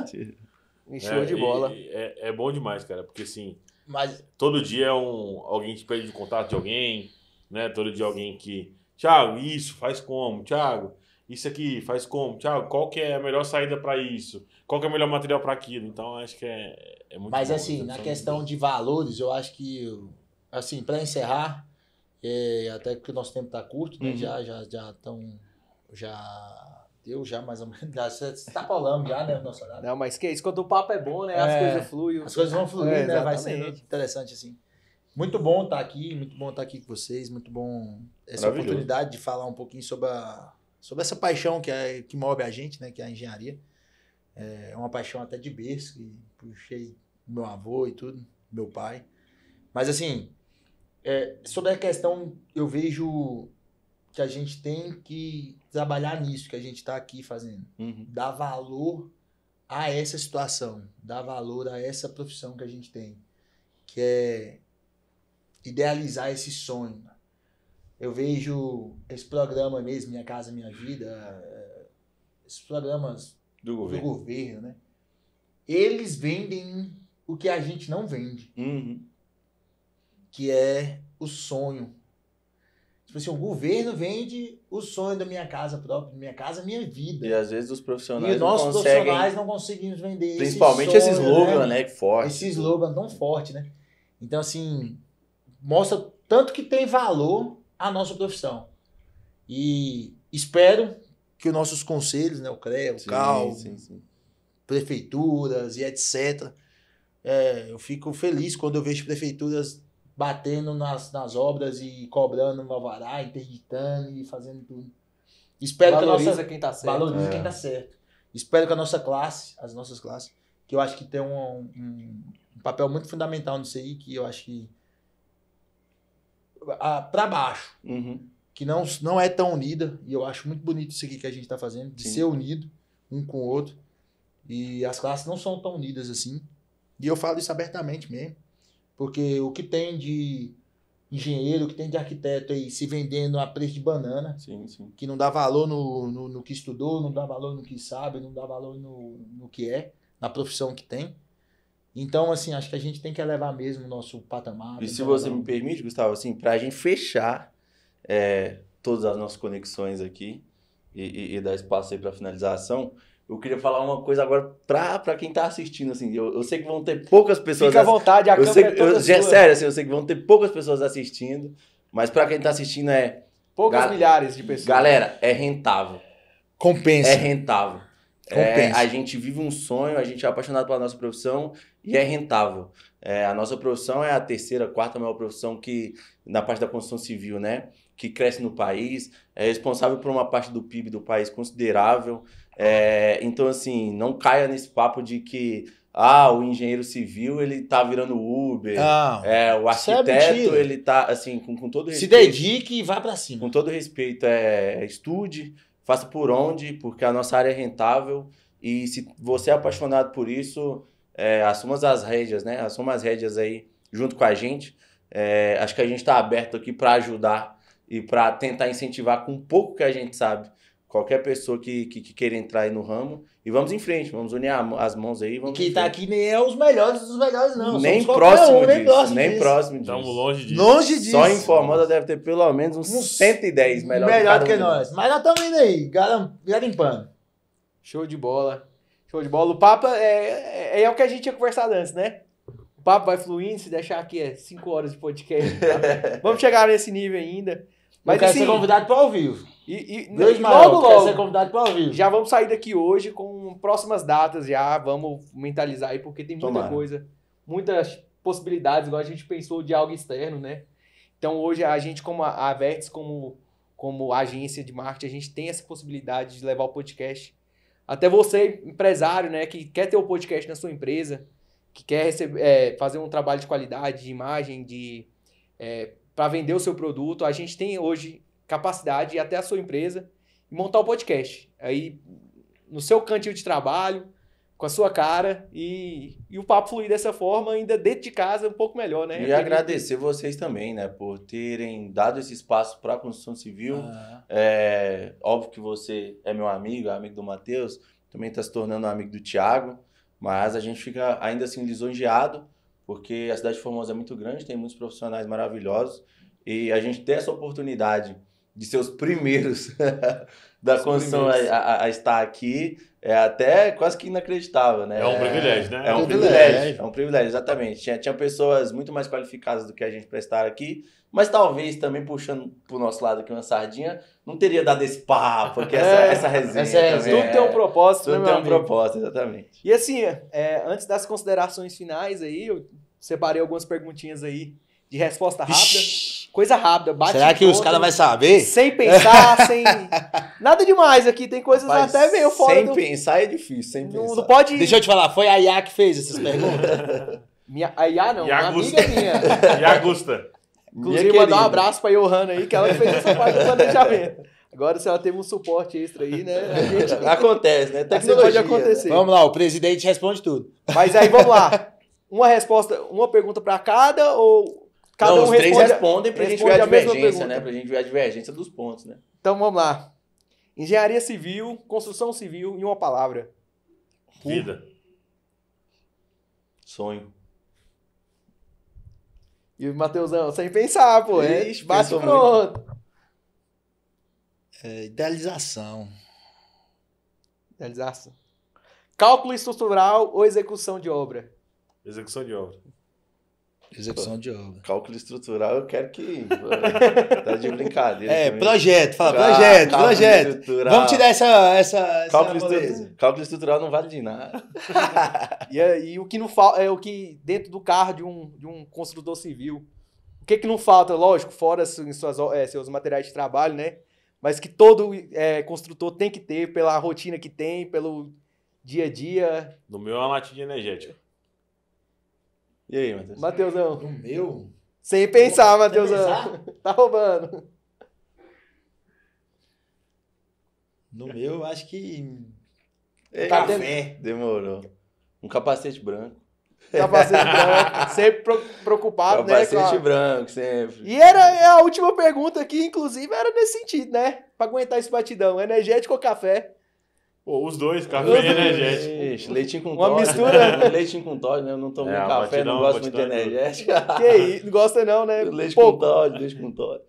Show de bola. É bom demais, cara, porque assim, mas todo dia alguém te pede o contato de alguém, né? Todo dia alguém que, Thiago, isso, faz como? Thiago, isso aqui, faz como? Thiago, qual que é a melhor saída para isso? Qual que é o melhor material para aquilo? Então, acho que é muito mas bom. Mas assim, na questão de valores, eu acho que, assim, para encerrar, até que o nosso tempo tá curto, né? Já mais ou menos, você tá falando já, né, o nosso horário. Não, mas que isso, quando o papo é bom, né, as coisas fluem. As coisas vão fluir, né, vai ser exatamente. interessante, assim. Muito bom estar aqui com vocês, muito bom essa oportunidade de falar um pouquinho sobre essa paixão que move a gente, né, que é a engenharia. É uma paixão até de berço, que puxei meu avô e tudo, meu pai. Mas, assim, sobre a questão, eu vejo que a gente tem que trabalhar nisso que a gente está aqui fazendo. Dar valor a essa situação, dar valor a essa profissão que a gente tem. que é idealizar esse sonho. Eu vejo esse programa mesmo, Minha Casa Minha Vida, esses programas do governo, né? Eles vendem o que a gente não vende, que é o sonho. Tipo assim, o governo vende o sonho da minha casa própria, minha casa, minha vida. E às vezes os profissionais e nós profissionais não conseguimos vender principalmente esse slogan, né? Forte. Esse slogan tão forte, né? Então, assim, mostra tanto que tem valor a nossa profissão. E espero que os nossos conselhos, né? O CREA, o CAL, prefeituras e etc. Eu fico feliz quando eu vejo prefeituras batendo nas obras e cobrando no alvará, interditando e fazendo tudo. Espero valoriza quem tá certo. Valoriza quem tá certo. Espero que a nossa classe, as nossas classes, que eu acho que tem um papel muito fundamental nisso aí, que eu acho que para baixo, que não é tão unida, e eu acho muito bonito isso aqui que a gente tá fazendo, de ser unido um com o outro, e as classes não são tão unidas assim, e eu falo isso abertamente mesmo, porque o que tem de engenheiro, o que tem de arquiteto aí se vendendo a preço de banana, que não dá valor no que estudou, não dá valor no que sabe, não dá valor no que é, na profissão que tem. Então, assim, acho que a gente tem que elevar mesmo o nosso patamar. E se você me permite, Gustavo, assim, pra gente fechar todas as nossas conexões aqui e dar espaço aí pra finalização, eu queria falar uma coisa agora pra quem tá assistindo, assim, eu sei que vão ter poucas pessoas... Fica à vontade, a câmera é toda sua. Sério, assim, eu sei que vão ter poucas pessoas assistindo, mas pra quem tá assistindo poucas milhares de pessoas. Galera, é rentável. Compensa. É rentável. A gente vive um sonho, a gente é apaixonado pela nossa profissão e é rentável. A nossa profissão é a terceira, quarta maior profissão que, na parte da construção civil, né? Que cresce no país, é responsável por uma parte do PIB do país considerável. Então, assim, não caia nesse papo de que o engenheiro civil, ele tá virando Uber. O arquiteto, ele tá, assim, com todo respeito. Se dedique e vá para cima. Com todo respeito, estude, faça por onde, porque a nossa área é rentável. E se você é apaixonado por isso, assuma as rédeas, né? Assuma as rédeas aí junto com a gente. Acho que a gente tá aberto aqui para ajudar e para tentar incentivar com um pouco que a gente sabe qualquer pessoa que queira entrar aí no ramo. E vamos em frente, vamos unir as mãos aí. Vamos que tá aqui nem é os melhores dos melhores, não. Nem próximo disso. Nem próximo disso. Estamos longe disso. Longe disso. Só em Formosa deve ter pelo menos uns 110 melhor que nós. Mas nós estamos indo aí, garimpando. Show de bola. Show de bola. O papo é o que a gente tinha conversado antes, né? O papo vai fluindo, se deixar aqui 5 horas de podcast. Tá? Vamos chegar nesse nível ainda. Mas eu quero ser convidado para ao vivo. Logo, quero ser convidado para ao vivo. Já vamos sair daqui hoje com próximas datas já. Vamos mentalizar aí, porque tem muita coisa. Muitas possibilidades, igual a gente pensou de algo externo, né? Então hoje a gente, como a Vertis, como agência de marketing, a gente tem essa possibilidade de levar o podcast. Até você, empresário, né? Que quer ter o podcast na sua empresa, que quer fazer um trabalho de qualidade, de imagem, para vender o seu produto, a gente tem hoje capacidade de ir até a sua empresa e montar o podcast. Aí, no seu cantinho de trabalho, com a sua cara, e o papo fluir dessa forma, ainda dentro de casa, um pouco melhor, né? E agradecer vocês também, né? Por terem dado esse espaço para a construção civil. Óbvio que você é meu amigo, amigo do Matheus, também está se tornando amigo do Thiago, mas a gente fica ainda assim lisonjeado, porque a cidade de Formosa é muito grande, tem muitos profissionais maravilhosos, e a gente tem essa oportunidade de ser os primeiros da construção a estar aqui, até quase que inacreditável, né? É um privilégio, né? É um privilégio, exatamente. Tinha pessoas muito mais qualificadas do que a gente para estar aqui, mas talvez também puxando pro nosso lado aqui uma sardinha, não teria dado esse papo, porque essa resenha também, tudo tem um propósito, tudo tem um propósito, exatamente. E assim, antes das considerações finais aí, eu separei algumas perguntinhas aí de resposta rápida. Coisa rápida, bate. Será que os caras vão saber? Sem pensar, sem... Nada demais aqui, tem coisas até meio fora sem pensar é difícil, sem pensar. Não pode... Deixa eu te falar, foi a Iá que fez essas perguntas? A Iá não, uma amiga minha. Iagusta. Inclusive, mandar um abraço pra Johanna aí, que ela fez essa parte do planejamento. Agora, se ela teve um suporte extra aí, né? Acontece, né? Tecnologia pode acontecer. Vamos lá, o presidente responde tudo. Mas aí, vamos lá. uma pergunta para cada ou cada não, um os três responde, respondem pra gente ver a divergência, né? Pra gente ver a divergência dos pontos, né? Então vamos lá. Engenharia civil, construção civil em uma palavra. Vida. Sonho. E o Matheusão, sem pensar, pô. Ixi, Bate pensou pronto. Idealização. Realização. Cálculo estrutural ou execução de obra? Execução de obra. Execução de obra. Cálculo estrutural, eu quero que... tá de brincadeira. também. Projeto. Fala, Cálculo projeto. estrutural. Vamos tirar essa Cálculo estrutural não vale de nada. E o que não falta é o que dentro do carro de um construtor civil. O que não falta, lógico, fora seus materiais de trabalho, né? Mas que todo construtor tem que ter pela rotina que tem, pelo dia a dia. No meu é uma latinha energética. E aí, Matheus? Matheusão. No meu? Sem pensar, Sem Matheusão. Tá roubando. No meu, eu acho que... Tá Café. Demorou. Um capacete branco. Capacete branco. Sempre preocupado, né? Capacete branco, sempre. E era a última pergunta aqui, inclusive, era nesse sentido, né? Pra aguentar esse batidão. Energético ou café? Pô, os dois, café e energético. Ixi, leitinho com Uma Toddy. mistura. Leitinho com Toddy, né? Eu não tomo É, café, batidão, não gosto muito de batidão é energético. Que isso, não gosta não, né? Leite Pô, com Toddy, leite com Toddy.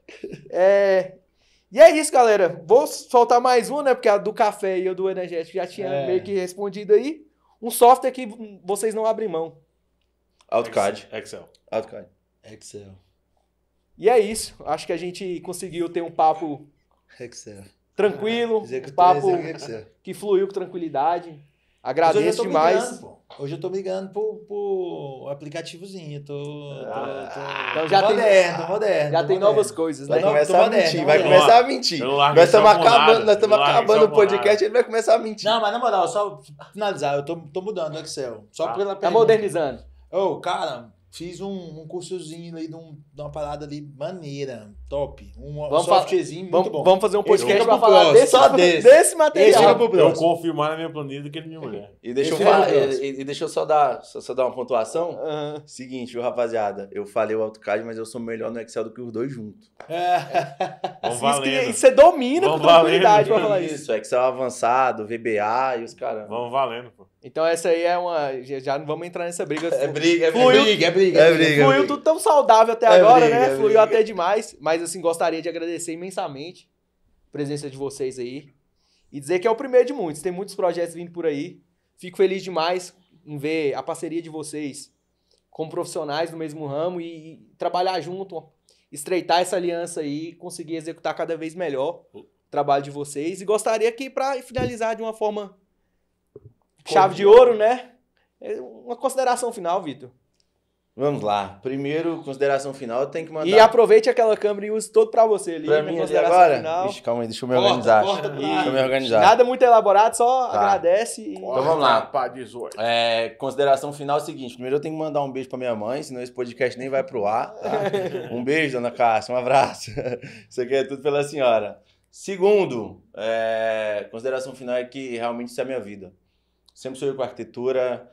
E é isso, galera. Vou soltar mais uma, né? Porque a do café e a do energético já tinha meio que respondido aí. Um software que vocês não abrem mão. AutoCAD. Excel. AutoCAD. Excel. E é isso. Acho que a gente conseguiu ter um papo Excel. tranquilo, um Executor, papo Excel. que fluiu com tranquilidade. Mas Agradeço demais. Hoje eu tô migrando pro aplicativozinho. Então já tem, Tô moderno. já tem novas coisas, né? Vai começar a mentir, vai moderno. começar a mentir. Eu não largo Nós Excel estamos por nada. acabando, nós estamos Eu não largo acabando o Excel por podcast, nada. ele vai começar a mentir. Não, mas na moral, só pra finalizar, eu tô mudando o Excel. Só Tá. pela Tá pergunta. modernizando. Cara, fiz um cursozinho aí de uma parada ali maneira, top. Um Vamos softwarezinho muito bom. Vamos fazer um podcast Esse pra fica pro falar próximo, desse, só desse material. Esse fica pro Eu próximo. confirmar na minha planilha do que minha mulher. E deixa eu Esse falar, é o próximo. e deixa eu só dar uma pontuação. Aham. Seguinte, viu, rapaziada? Eu falei o AutoCAD, mas eu sou melhor no Excel do que os dois juntos. Vamos E valendo. você domina Vamos com tranquilidade valendo. pra falar isso. Isso, Excel avançado, VBA e os caramba. Vamos valendo, pô. Então essa aí é uma... Já não vamos entrar nessa briga. briga, Fluiu- É briga. Fluiu tudo tão saudável até É agora, briga, né? é Fluiu briga. até demais. Mas, assim, gostaria de agradecer imensamente a presença de vocês aí. E dizer que é o primeiro de muitos. Tem muitos projetos vindo por aí. Fico feliz demais em ver a parceria de vocês como profissionais do mesmo ramo e trabalhar junto, estreitar essa aliança aí, conseguir executar cada vez melhor o trabalho de vocês. E gostaria que, para finalizar de uma forma chave de ouro, né? Uma consideração final, Vitor. Vamos lá. Primeiro, consideração final, eu tenho que mandar. E aproveite aquela câmera e use todo pra você ali. pra na mim ali consideração agora. final. Ixi, calma aí, deixa eu me organizar. Deixa eu me organizar. Nada muito elaborado, só Tá. agradece. E... Então vamos lá. Pá, 18. Consideração final é o seguinte. Primeiro eu tenho que mandar um beijo pra minha mãe, senão esse podcast nem vai pro ar, tá? Um beijo, dona Cássia, um abraço. Isso aqui é tudo pela senhora. Segundo, consideração final é que realmente isso é a minha vida. Sempre sonhei com arquitetura,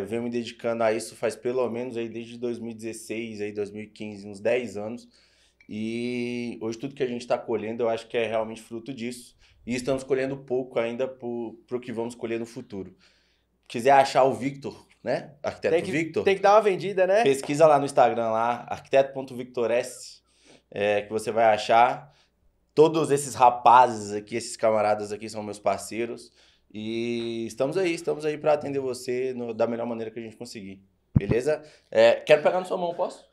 venho me dedicando a isso faz pelo menos aí desde 2016, aí 2015, uns 10 anos. E hoje tudo que a gente está colhendo eu acho que é realmente fruto disso. E estamos colhendo pouco ainda para o que vamos colher no futuro. Quiser achar o Victor, né? Arquiteto Victor, Tem que dar uma vendida, né? pesquisa lá no Instagram, lá, arquiteto.victors, que você vai achar. Todos esses rapazes aqui, esses camaradas aqui são meus parceiros. E estamos aí para atender você da melhor maneira que a gente conseguir. Beleza? Quero pegar na sua mão, posso?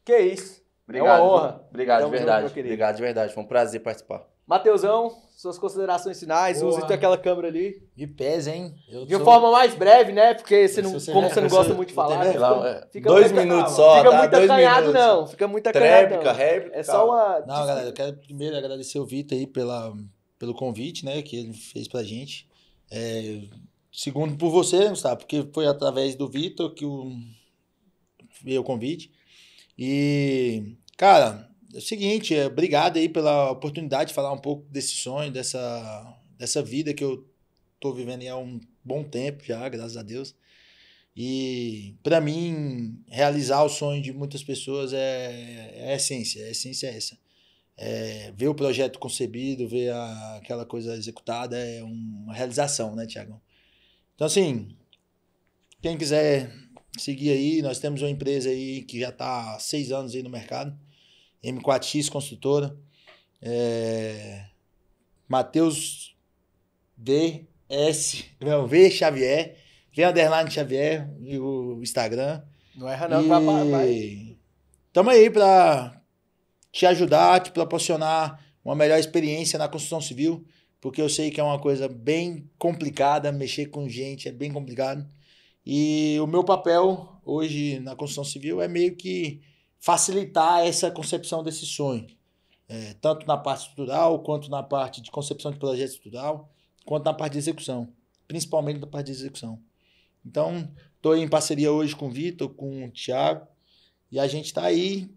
Que isso. Obrigado. É uma honra. Obrigado, de Tamo junto, verdade. meu querido. Obrigado, de verdade. Foi um prazer participar. Mateusão, suas considerações finais. Boa. Use aquela câmera ali. Me pesa, hein? De uma forma mais breve, né? Porque você não, Se você como já- você não você- gosta muito de falar, você- né? Fica 2 muito- minutos só, Fica tá? muito 2 acanhado, minutos. não. Fica muito acanhado, não. Réplica. É só uma... Não, galera, eu quero primeiro agradecer o Vitor aí pelo convite, né, que ele fez pra gente. Segundo, por você, Gustavo, porque foi através do Vitor que veio o convite. E, cara, é o seguinte, obrigado aí pela oportunidade de falar um pouco desse sonho, dessa vida que eu tô vivendo aí há um bom tempo já, graças a Deus. E, para mim, realizar o sonho de muitas pessoas é a essência. A essência é essa. Ver o projeto concebido, ver aquela coisa executada é uma realização, né, Thiagão? Então, assim, quem quiser seguir aí, nós temos uma empresa aí que já está há 6 anos aí no mercado, M4X Construtora, Matheus V Xavier, V Xavier, e o Instagram. Não erra não, que vai. Estamos aí para te ajudar, te proporcionar uma melhor experiência na construção civil, porque eu sei que é uma coisa bem complicada, mexer com gente é bem complicado. E o meu papel hoje na construção civil é meio que facilitar essa concepção desse sonho. Tanto na parte estrutural, quanto na parte de concepção de projeto estrutural, quanto na parte de execução. Principalmente na parte de execução. Então, estou em parceria hoje com o Vitor, com o Thiago, e a gente está aí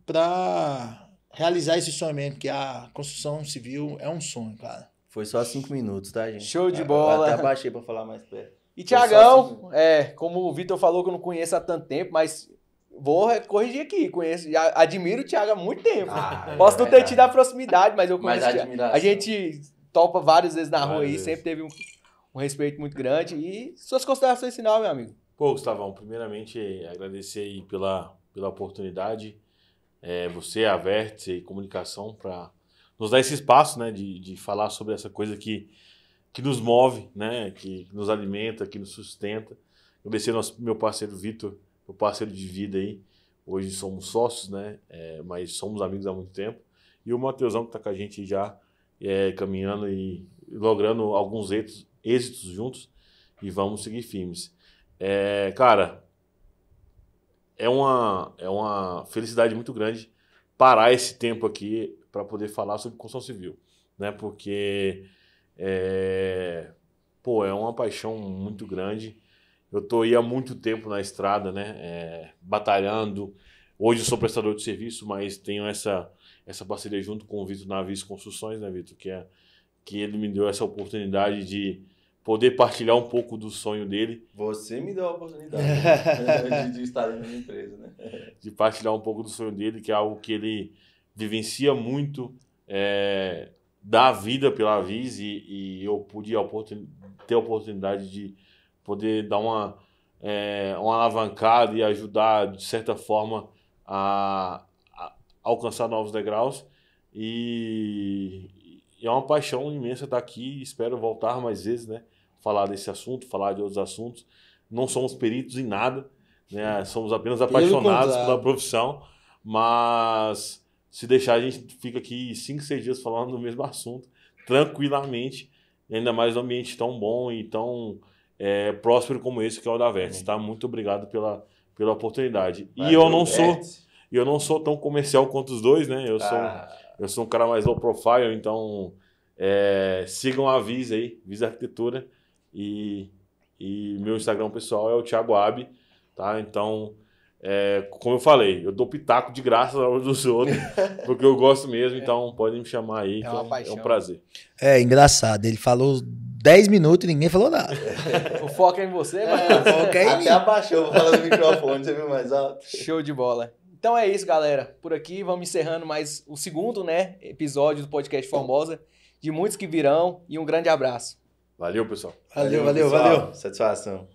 para realizar esse sonho mesmo, que a construção civil é um sonho, cara. Foi só 5 minutos, tá, gente? Show de bola. Até abaixei para falar mais perto. E Thiagão, como o Vitor falou que eu não conheço há tanto tempo, mas vou corrigir aqui, admiro o Thiago há muito tempo. Posso não ter tido a proximidade, mas eu conheço. A gente topa várias vezes na rua aí, sempre teve um respeito muito grande. E suas considerações final, meu amigo? Pô, Gustavão, primeiramente agradecer aí pela oportunidade, você, a Vértice e Comunicação, para nos dar esse espaço, né, de falar sobre essa coisa que nos move, né, que nos alimenta, que nos sustenta. Agradecer ao meu parceiro Vitor, meu parceiro de vida aí. Hoje somos sócios, né, mas somos amigos há muito tempo. E o Matheusão, que está com a gente já caminhando e logrando alguns êxitos juntos, e vamos seguir firmes. Cara, é uma felicidade muito grande parar esse tempo aqui para poder falar sobre construção civil, né? Porque é uma paixão muito grande. Eu estou aí há muito tempo na estrada, né? Batalhando. Hoje eu sou prestador de serviço, mas tenho essa parceria junto com o Vitor Navis Construções, né, Vitor? Que ele me deu essa oportunidade de poder partilhar um pouco do sonho dele. Você me deu a oportunidade de estar na minha empresa, né? De partilhar um pouco do sonho dele, que é algo que ele vivencia muito, dá vida pela Vis, e eu pude ter a oportunidade de poder dar uma alavancada e ajudar, de certa forma, a alcançar novos degraus. E é uma paixão imensa estar aqui. Espero voltar mais vezes, né? Falar desse assunto, falar de outros assuntos. Não somos peritos em nada, né? Somos apenas apaixonados pela profissão, mas se deixar, a gente fica aqui 5, 6 dias falando do mesmo assunto, tranquilamente, e ainda mais num ambiente tão bom e tão próspero como esse, que é o da Vértice, tá? Muito obrigado pela oportunidade. E eu não sou tão comercial quanto os dois, né? Eu sou um cara mais low profile, então sigam a Vis aí, Vis Arquitetura, e meu Instagram pessoal é o Thiago Abi, tá? Então, como eu falei, eu dou pitaco de graça na hora dos outros, porque eu gosto mesmo, então podem me chamar aí, que é um prazer. Engraçado, ele falou 10 minutos e ninguém falou nada. O foco é em você, mas o foco é em mim. Até abaixou, vou falar no microfone, você viu mais alto? Show de bola. Então é isso, galera. Por aqui vamos encerrando mais o segundo, né, episódio do Podcast Formosa, de muitos que virão, e um grande abraço. Valeu, pessoal. Valeu. Satisfação.